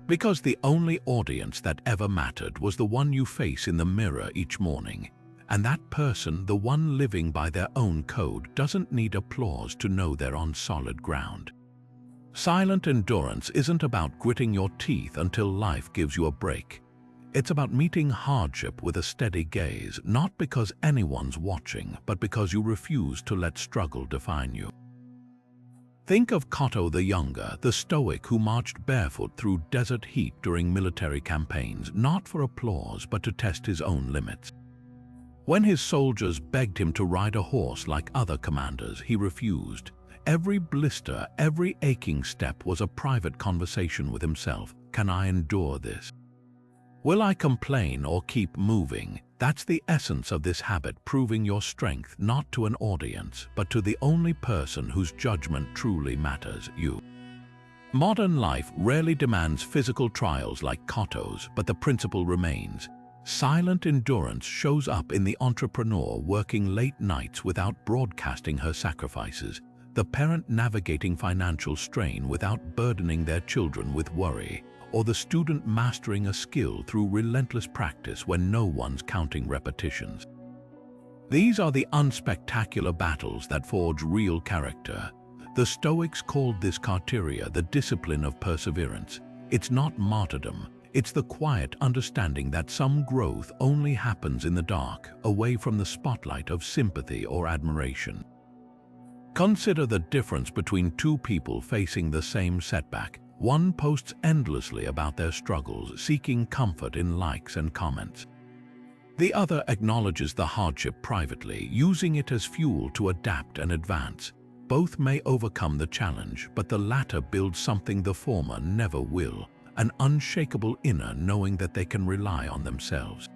Because the only audience that ever mattered was the one you face in the mirror each morning. And that person, the one living by their own code, doesn't need applause to know they're on solid ground. Silent endurance isn't about gritting your teeth until life gives you a break. It's about meeting hardship with a steady gaze, not because anyone's watching, but because you refuse to let struggle define you. Think of Cato the Younger, the Stoic who marched barefoot through desert heat during military campaigns, not for applause but to test his own limits. When his soldiers begged him to ride a horse like other commanders, he refused. Every blister, every aching step was a private conversation with himself. Can I endure this? Will I complain or keep moving? That's the essence of this habit, proving your strength not to an audience, but to the only person whose judgment truly matters, you. Modern life rarely demands physical trials like Cato's, but the principle remains. Silent endurance shows up in the entrepreneur working late nights without broadcasting her sacrifices, the parent navigating financial strain without burdening their children with worry, or the student mastering a skill through relentless practice when no one's counting repetitions. These are the unspectacular battles that forge real character. The Stoics called this carteria the discipline of perseverance. It's not martyrdom, it's the quiet understanding that some growth only happens in the dark, away from the spotlight of sympathy or admiration. Consider the difference between 2 people facing the same setback. One posts endlessly about their struggles, seeking comfort in likes and comments. The other acknowledges the hardship privately, using it as fuel to adapt and advance. Both may overcome the challenge, but the latter builds something the former never will, an unshakable inner knowing that they can rely on themselves.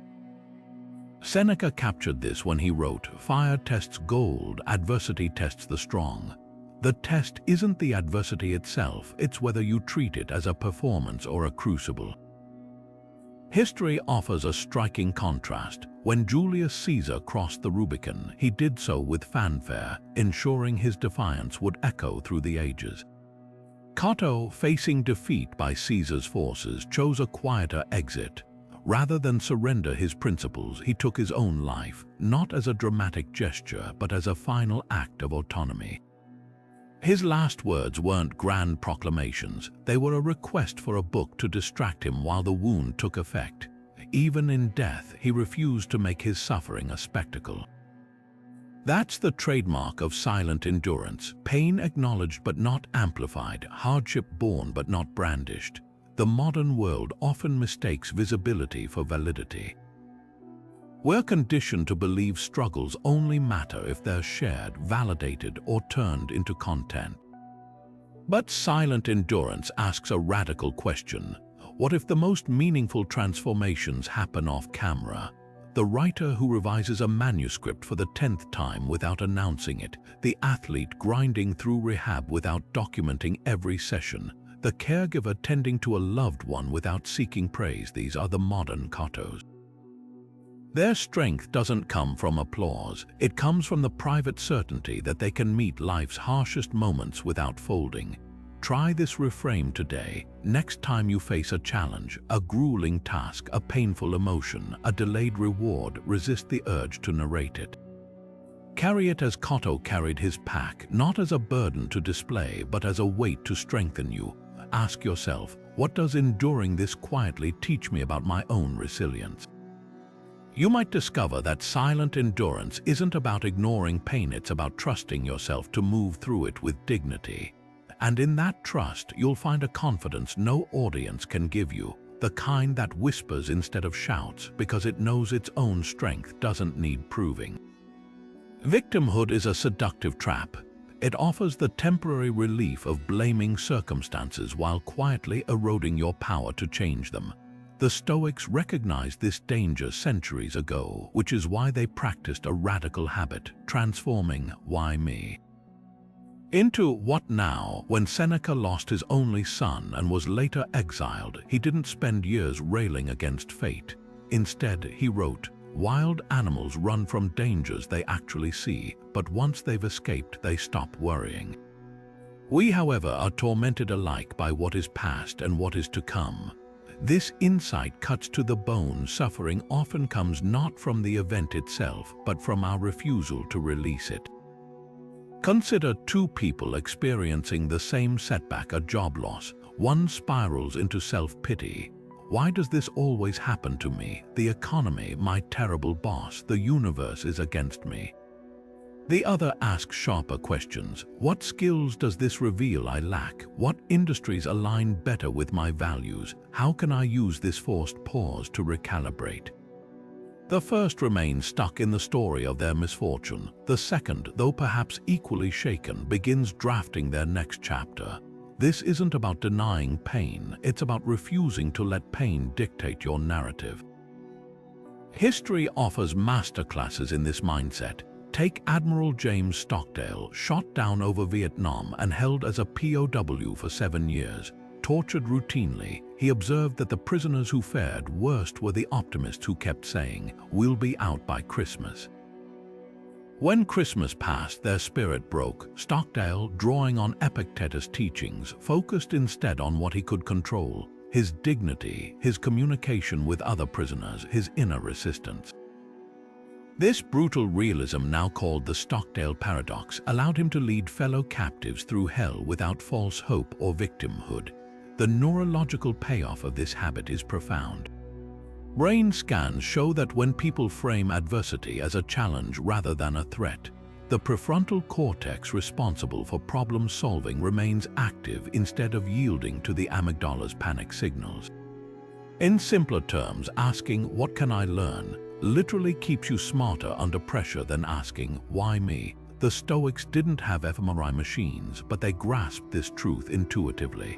Seneca captured this when he wrote, "Fire tests gold, adversity tests the strong." The test isn't the adversity itself, it's whether you treat it as a performance or a crucible. History offers a striking contrast. When Julius Caesar crossed the Rubicon, he did so with fanfare, ensuring his defiance would echo through the ages. Cato, facing defeat by Caesar's forces, chose a quieter exit. Rather than surrender his principles, he took his own life, not as a dramatic gesture, but as a final act of autonomy. His last words weren't grand proclamations. They were a request for a book to distract him while the wound took effect. Even in death, he refused to make his suffering a spectacle. That's the trademark of silent endurance: pain acknowledged but not amplified, hardship borne but not brandished. The modern world often mistakes visibility for validity. We're conditioned to believe struggles only matter if they're shared, validated, or turned into content. But silent endurance asks a radical question. What if the most meaningful transformations happen off camera? The writer who revises a manuscript for the 10th time without announcing it, the athlete grinding through rehab without documenting every session, the caregiver tending to a loved one without seeking praise. These are the modern Catos. Their strength doesn't come from applause. It comes from the private certainty that they can meet life's harshest moments without folding. Try this reframe today. Next time you face a challenge, a grueling task, a painful emotion, a delayed reward, resist the urge to narrate it. Carry it as Cato carried his pack, not as a burden to display, but as a weight to strengthen you. Ask yourself, what does enduring this quietly teach me about my own resilience? You might discover that silent endurance isn't about ignoring pain, it's about trusting yourself to move through it with dignity. And in that trust, you'll find a confidence no audience can give you, the kind that whispers instead of shouts, because it knows its own strength doesn't need proving. Victimhood is a seductive trap. It offers the temporary relief of blaming circumstances while quietly eroding your power to change them. The Stoics recognized this danger centuries ago, which is why they practiced a radical habit, transforming "why me?" into "what now?" When Seneca lost his only son and was later exiled, he didn't spend years railing against fate. Instead, he wrote, "Wild animals run from dangers they actually see, but once they've escaped, they stop worrying." We, however, are tormented alike by what is past and what is to come. This insight cuts to the bone. Suffering often comes not from the event itself, but from our refusal to release it. Consider two people experiencing the same setback, a job loss. One spirals into self-pity. Why does this always happen to me? The economy, my terrible boss, the universe is against me. The other asks sharper questions. What skills does this reveal I lack? What industries align better with my values? How can I use this forced pause to recalibrate? The first remains stuck in the story of their misfortune. The second, though perhaps equally shaken, begins drafting their next chapter. This isn't about denying pain, it's about refusing to let pain dictate your narrative. History offers masterclasses in this mindset. Take Admiral James Stockdale, shot down over Vietnam and held as a POW for 7 years. Tortured routinely, he observed that the prisoners who fared worst were the optimists who kept saying, "We'll be out by Christmas." When Christmas passed, their spirit broke. Stockdale, drawing on Epictetus' teachings, focused instead on what he could control: his dignity, his communication with other prisoners, his inner resistance. This brutal realism, now called the Stockdale paradox, allowed him to lead fellow captives through hell without false hope or victimhood. The neurological payoff of this habit is profound. Brain scans show that when people frame adversity as a challenge rather than a threat, the prefrontal cortex responsible for problem solving remains active instead of yielding to the amygdala's panic signals. In simpler terms, asking, "What can I learn?" literally keeps you smarter under pressure than asking, "Why me?" The Stoics didn't have fMRI machines, but they grasped this truth intuitively.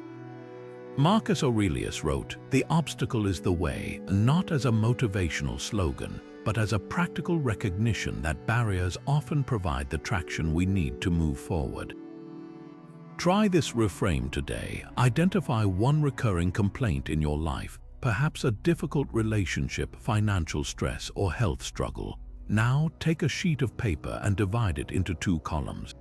Marcus Aurelius wrote, "The obstacle is the way," not as a motivational slogan, but as a practical recognition that barriers often provide the traction we need to move forward. Try this reframe today. Identify one recurring complaint in your life. perhaps a difficult relationship, financial stress, or health struggle. Now take a sheet of paper and divide it into 2 columns.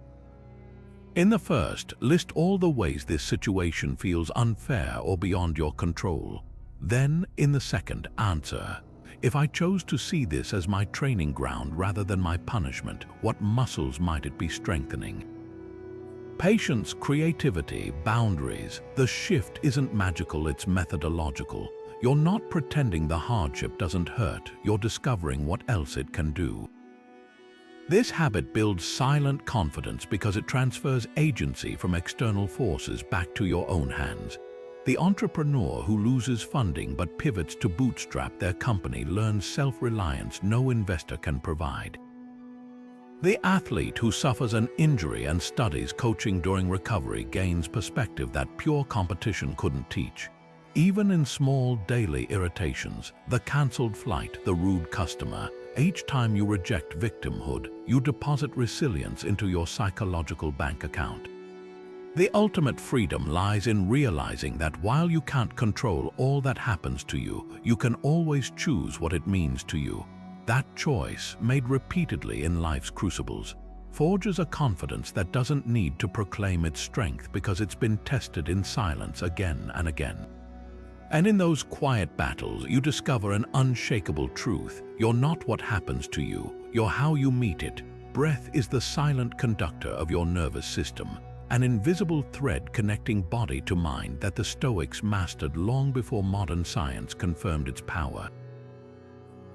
In the first, list all the ways this situation feels unfair or beyond your control. Then, in the second, answer, if I chose to see this as my training ground rather than my punishment, what muscles might it be strengthening? Patience, creativity, boundaries. The shift isn't magical, it's methodological. You're not pretending the hardship doesn't hurt, you're discovering what else it can do. This habit builds silent confidence because it transfers agency from external forces back to your own hands. The entrepreneur who loses funding but pivots to bootstrap their company learns self-reliance no investor can provide. The athlete who suffers an injury and studies coaching during recovery gains perspective that pure competition couldn't teach. Even in small daily irritations, the cancelled flight, the rude customer, each time you reject victimhood, you deposit resilience into your psychological bank account. The ultimate freedom lies in realizing that while you can't control all that happens to you, you can always choose what it means to you. That choice, made repeatedly in life's crucibles, forges a confidence that doesn't need to proclaim its strength because it's been tested in silence again and again. And in those quiet battles, you discover an unshakable truth. You're not what happens to you, you're how you meet it. Breath is the silent conductor of your nervous system, an invisible thread connecting body to mind that the Stoics mastered long before modern science confirmed its power.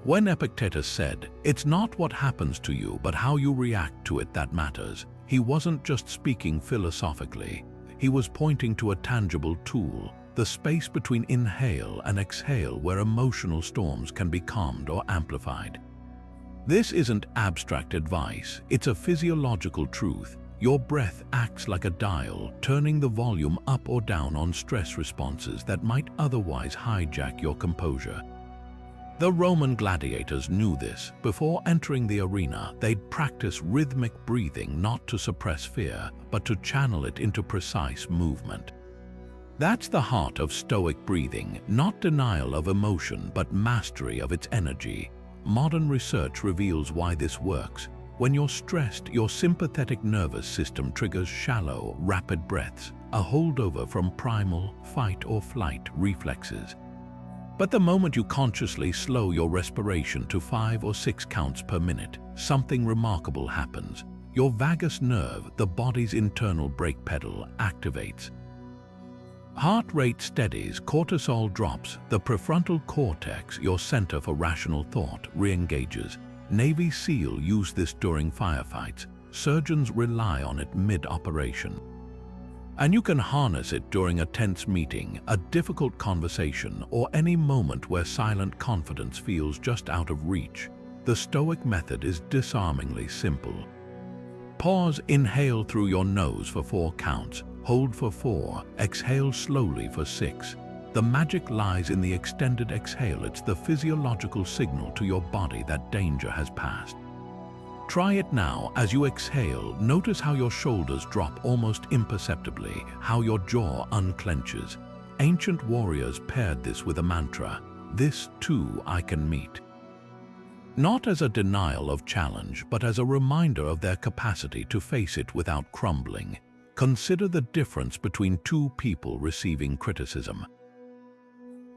When Epictetus said, "It's not what happens to you, but how you react to it that matters," he wasn't just speaking philosophically. He was pointing to a tangible tool, the space between inhale and exhale where emotional storms can be calmed or amplified. This isn't abstract advice, it's a physiological truth. Your breath acts like a dial, turning the volume up or down on stress responses that might otherwise hijack your composure. The Roman gladiators knew this. Before entering the arena, they'd practice rhythmic breathing not to suppress fear, but to channel it into precise movement. That's the heart of Stoic breathing, not denial of emotion, but mastery of its energy. Modern research reveals why this works. When you're stressed, your sympathetic nervous system triggers shallow, rapid breaths, a holdover from primal fight or flight reflexes. But the moment you consciously slow your respiration to 5 or 6 counts per minute, something remarkable happens. Your vagus nerve, the body's internal brake pedal, activates. Heart rate steadies, cortisol drops, the prefrontal cortex, your center for rational thought, re-engages. Navy SEAL use this during firefights. Surgeons rely on it mid-operation. And you can harness it during a tense meeting, a difficult conversation, or any moment where silent confidence feels just out of reach. The Stoic method is disarmingly simple. Pause, inhale through your nose for 4 counts, hold for 4, exhale slowly for 6. The magic lies in the extended exhale. It's the physiological signal to your body that danger has passed. Try it now. As you exhale, notice how your shoulders drop almost imperceptibly, how your jaw unclenches. Ancient warriors paired this with a mantra, "This too I can meet." Not as a denial of challenge, but as a reminder of their capacity to face it without crumbling. Consider the difference between 2 people receiving criticism.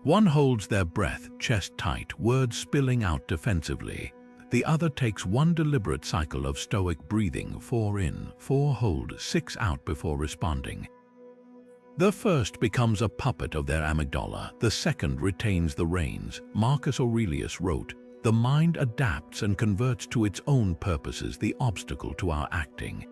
One holds their breath, chest tight, words spilling out defensively. The other takes one deliberate cycle of Stoic breathing, 4 in, 4 hold, 6 out before responding. The first becomes a puppet of their amygdala, the second retains the reins. Marcus Aurelius wrote, "The mind adapts and converts to its own purposes the obstacle to our acting."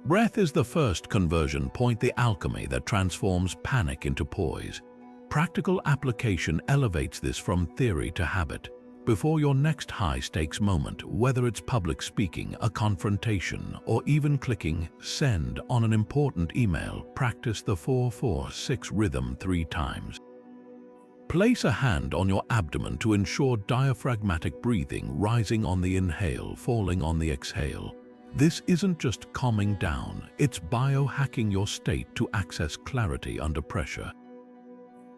Breath is the first conversion point, the alchemy that transforms panic into poise. Practical application elevates this from theory to habit. Before your next high-stakes moment, whether it's public speaking, a confrontation, or even clicking send on an important email, practice the 4-4-6 rhythm 3 times. Place a hand on your abdomen to ensure diaphragmatic breathing, rising on the inhale, falling on the exhale. This isn't just calming down, it's biohacking your state to access clarity under pressure.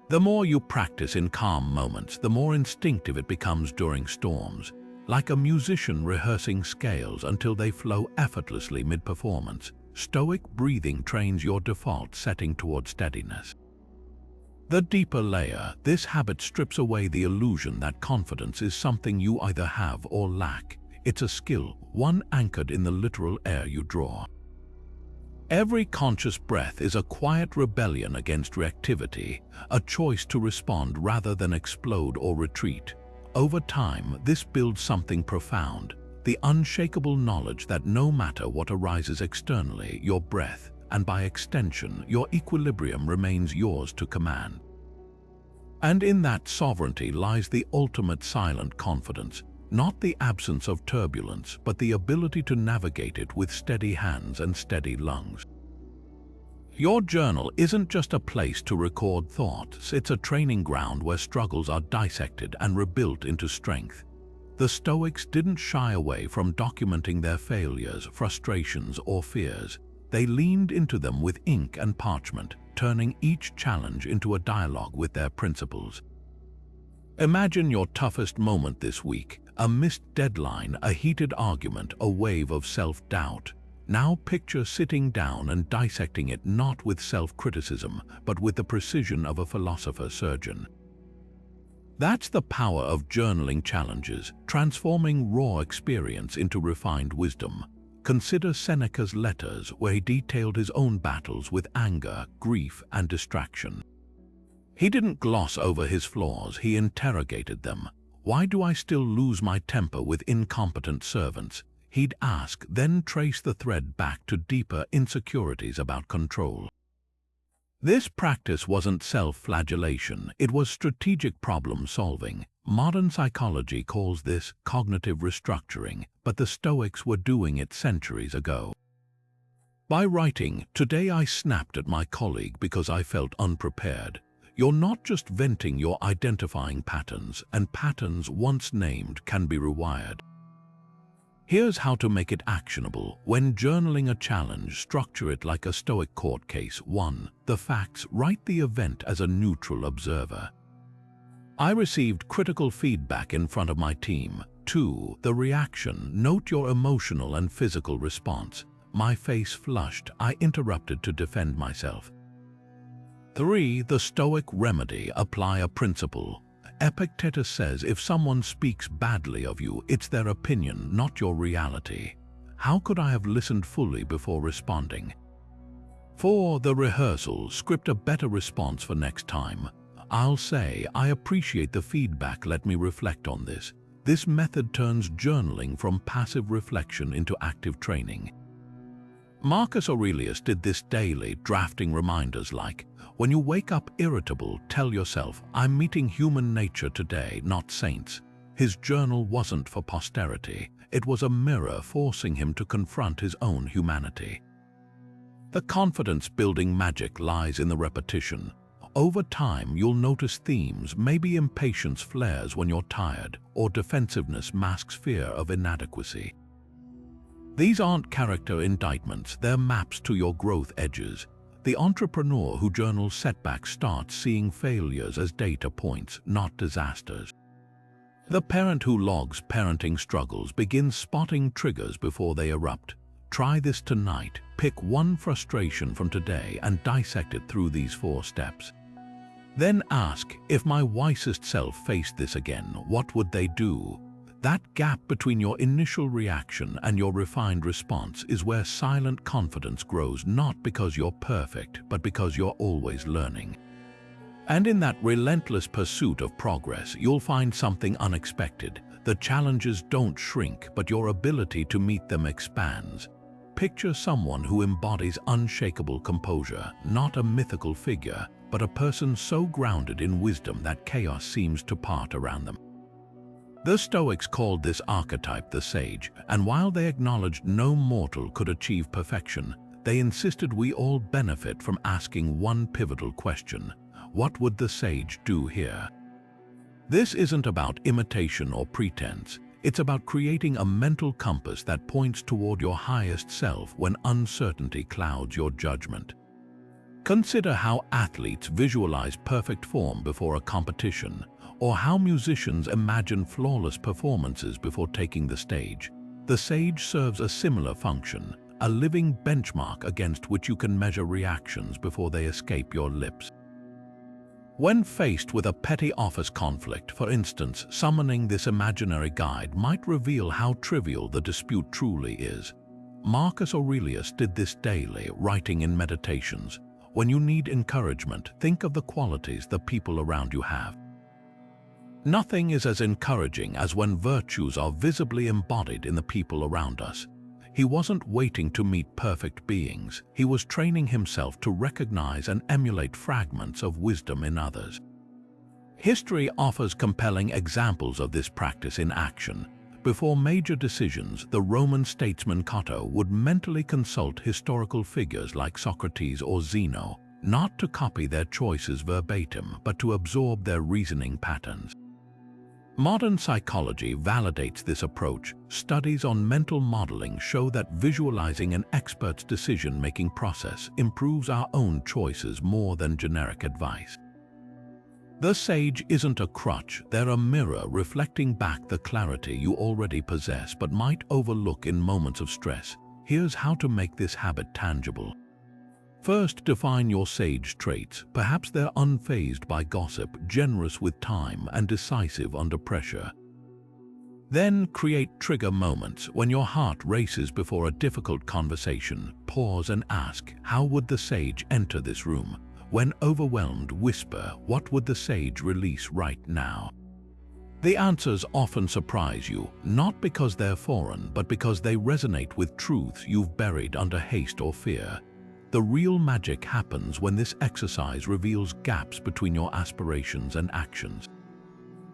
The more you practice in calm moments, the more instinctive it becomes during storms, like a musician rehearsing scales until they flow effortlessly mid-performance. Stoic breathing trains your default setting toward steadiness. The deeper layer, this habit strips away the illusion that confidence is something you either have or lack. It's a skill, one anchored in the literal air you draw. Every conscious breath is a quiet rebellion against reactivity, a choice to respond rather than explode or retreat. Over time, this builds something profound, the unshakable knowledge that no matter what arises externally, your breath, and by extension, your equilibrium remains yours to command. And in that sovereignty lies the ultimate silent confidence, not the absence of turbulence, but the ability to navigate it with steady hands and steady lungs. Your journal isn't just a place to record thoughts, it's a training ground where struggles are dissected and rebuilt into strength. The Stoics didn't shy away from documenting their failures, frustrations, or fears. They leaned into them with ink and parchment, turning each challenge into a dialogue with their principles. Imagine your toughest moment this week, a missed deadline, a heated argument, a wave of self-doubt. Now picture sitting down and dissecting it not with self-criticism, but with the precision of a philosopher-surgeon. That's the power of journaling challenges, transforming raw experience into refined wisdom. Consider Seneca's letters, where he detailed his own battles with anger, grief, and distraction. He didn't gloss over his flaws, he interrogated them. Why do I still lose my temper with incompetent servants? He'd ask, then trace the thread back to deeper insecurities about control. This practice wasn't self-flagellation, it was strategic problem-solving. Modern psychology calls this cognitive restructuring, but the Stoics were doing it centuries ago. By writing, "Today I snapped at my colleague because I felt unprepared," you're not just venting, you're identifying patterns, and patterns once named can be rewired. Here's how to make it actionable. When journaling a challenge, structure it like a Stoic court case. 1. The facts. Write the event as a neutral observer. I received critical feedback in front of my team. 2. The reaction. Note your emotional and physical response. My face flushed. I interrupted to defend myself. 3. The Stoic remedy. Apply a principle. Epictetus says if someone speaks badly of you, it's their opinion, not your reality. How could I have listened fully before responding? 4. The rehearsal. Script a better response for next time. I'll say, I appreciate the feedback, let me reflect on this. This method turns journaling from passive reflection into active training. Marcus Aurelius did this daily, drafting reminders like, when you wake up irritable, tell yourself, I'm meeting human nature today, not saints. His journal wasn't for posterity. It was a mirror forcing him to confront his own humanity. The confidence-building magic lies in the repetition. Over time, you'll notice themes. Maybe impatience flares when you're tired, or defensiveness masks fear of inadequacy. These aren't character indictments, they're maps to your growth edges. The entrepreneur who journals setbacks starts seeing failures as data points, not disasters. The parent who logs parenting struggles begins spotting triggers before they erupt. Try this tonight. Pick one frustration from today and dissect it through these 4 steps. Then ask, if my wisest self faced this again, what would they do? That gap between your initial reaction and your refined response is where silent confidence grows, not because you're perfect, but because you're always learning. And in that relentless pursuit of progress, you'll find something unexpected. The challenges don't shrink, but your ability to meet them expands. Picture someone who embodies unshakable composure, not a mythical figure, but a person so grounded in wisdom that chaos seems to part around them. The Stoics called this archetype the sage, and while they acknowledged no mortal could achieve perfection, they insisted we all benefit from asking one pivotal question: what would the sage do here? This isn't about imitation or pretense. It's about creating a mental compass that points toward your highest self when uncertainty clouds your judgment. Consider how athletes visualize perfect form before a competition, or how musicians imagine flawless performances before taking the stage. The sage serves a similar function, a living benchmark against which you can measure reactions before they escape your lips. When faced with a petty office conflict, for instance, summoning this imaginary guide might reveal how trivial the dispute truly is. Marcus Aurelius did this daily, writing in Meditations. When you need encouragement, think of the qualities the people around you have. Nothing is as encouraging as when virtues are visibly embodied in the people around us. He wasn't waiting to meet perfect beings. He was training himself to recognize and emulate fragments of wisdom in others. History offers compelling examples of this practice in action. Before major decisions, the Roman statesman Cato would mentally consult historical figures like Socrates or Zeno, not to copy their choices verbatim, but to absorb their reasoning patterns. Modern psychology validates this approach. Studies on mental modeling show that visualizing an expert's decision-making process improves our own choices more than generic advice. The sage isn't a crutch, they're a mirror reflecting back the clarity you already possess but might overlook in moments of stress. Here's how to make this habit tangible. First, define your sage traits. Perhaps they're unfazed by gossip, generous with time, and decisive under pressure. Then create trigger moments. When your heart races before a difficult conversation, pause and ask, how would the sage enter this room? When overwhelmed, whisper, what would the sage release right now? The answers often surprise you, not because they're foreign, but because they resonate with truths you've buried under haste or fear. The real magic happens when this exercise reveals gaps between your aspirations and actions.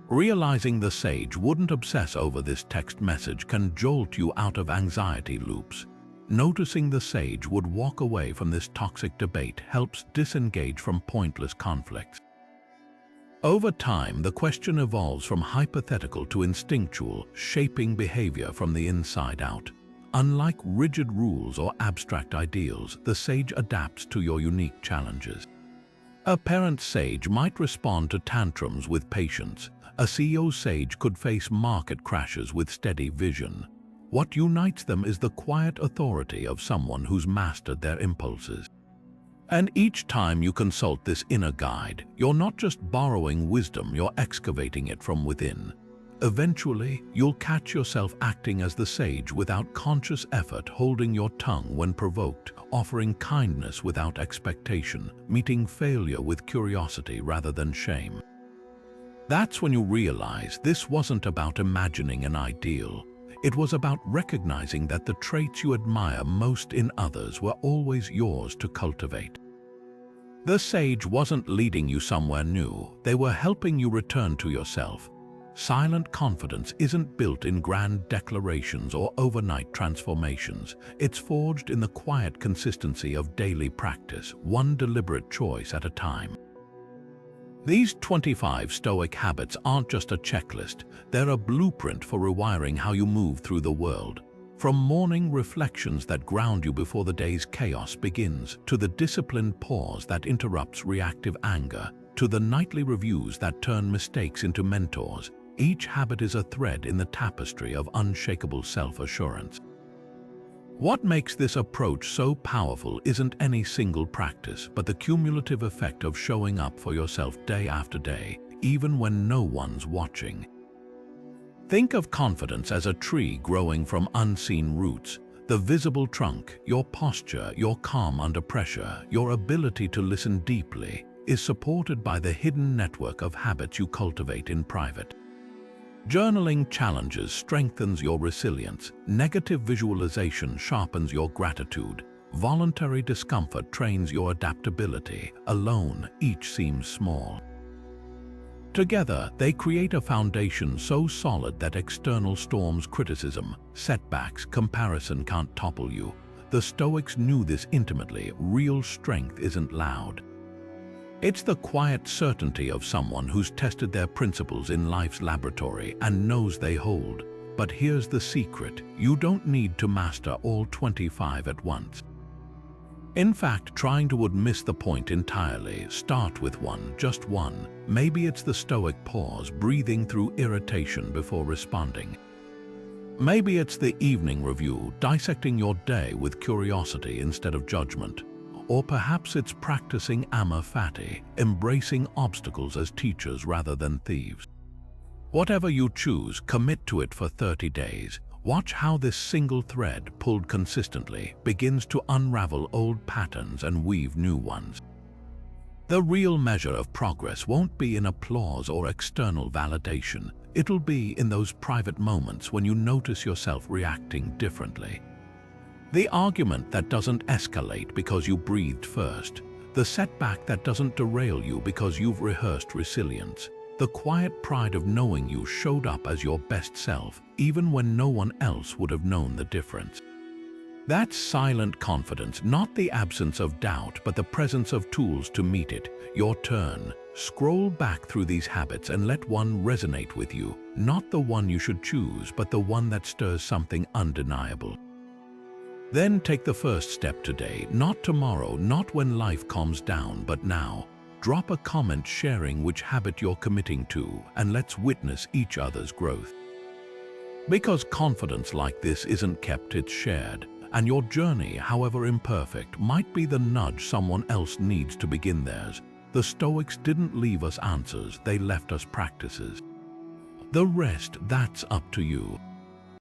Realizing the sage wouldn't obsess over this text message can jolt you out of anxiety loops. Noticing the sage would walk away from this toxic debate helps disengage from pointless conflicts. Over time, the question evolves from hypothetical to instinctual, shaping behavior from the inside out. Unlike rigid rules or abstract ideals, the sage adapts to your unique challenges. A parent sage might respond to tantrums with patience. A CEO sage could face market crashes with steady vision. What unites them is the quiet authority of someone who's mastered their impulses. And each time you consult this inner guide, you're not just borrowing wisdom, you're excavating it from within. Eventually, you'll catch yourself acting as the sage without conscious effort, holding your tongue when provoked, offering kindness without expectation, meeting failure with curiosity rather than shame. That's when you realize this wasn't about imagining an ideal. It was about recognizing that the traits you admire most in others were always yours to cultivate. The sage wasn't leading you somewhere new, they were helping you return to yourself. Silent confidence isn't built in grand declarations or overnight transformations. It's forged in the quiet consistency of daily practice, one deliberate choice at a time. These 25 Stoic habits aren't just a checklist, they're a blueprint for rewiring how you move through the world. From morning reflections that ground you before the day's chaos begins, to the disciplined pause that interrupts reactive anger, to the nightly reviews that turn mistakes into mentors, each habit is a thread in the tapestry of unshakable self-assurance. What makes this approach so powerful isn't any single practice, but the cumulative effect of showing up for yourself day after day, even when no one's watching. Think of confidence as a tree growing from unseen roots. The visible trunk, your posture, your calm under pressure, your ability to listen deeply, is supported by the hidden network of habits you cultivate in private. Journaling challenges strengthens your resilience, negative visualization sharpens your gratitude, voluntary discomfort trains your adaptability. Alone, each seems small. Together, they create a foundation so solid that external storms, criticism, setbacks, comparison can't topple you. The Stoics knew this intimately. Real strength isn't loud. It's the quiet certainty of someone who's tested their principles in life's laboratory and knows they hold. But here's the secret: you don't need to master all 25 at once. In fact, trying to miss the point entirely, start with one, just one. Maybe it's the Stoic pause, breathing through irritation before responding. Maybe it's the evening review, dissecting your day with curiosity instead of judgment. Or perhaps it's practicing Amor Fati, embracing obstacles as teachers rather than thieves. Whatever you choose, commit to it for 30 days. Watch how this single thread, pulled consistently, begins to unravel old patterns and weave new ones. The real measure of progress won't be in applause or external validation. It'll be in those private moments when you notice yourself reacting differently. The argument that doesn't escalate because you breathed first. The setback that doesn't derail you because you've rehearsed resilience. The quiet pride of knowing you showed up as your best self, even when no one else would have known the difference. That's silent confidence, not the absence of doubt, but the presence of tools to meet it. Your turn. Scroll back through these habits and let one resonate with you. Not the one you should choose, but the one that stirs something undeniable. Then take the first step today, not tomorrow, not when life calms down, but now. Drop a comment sharing which habit you're committing to, and let's witness each other's growth. Because confidence like this isn't kept, it's shared. And your journey, however imperfect, might be the nudge someone else needs to begin theirs. The Stoics didn't leave us answers, they left us practices. The rest, that's up to you.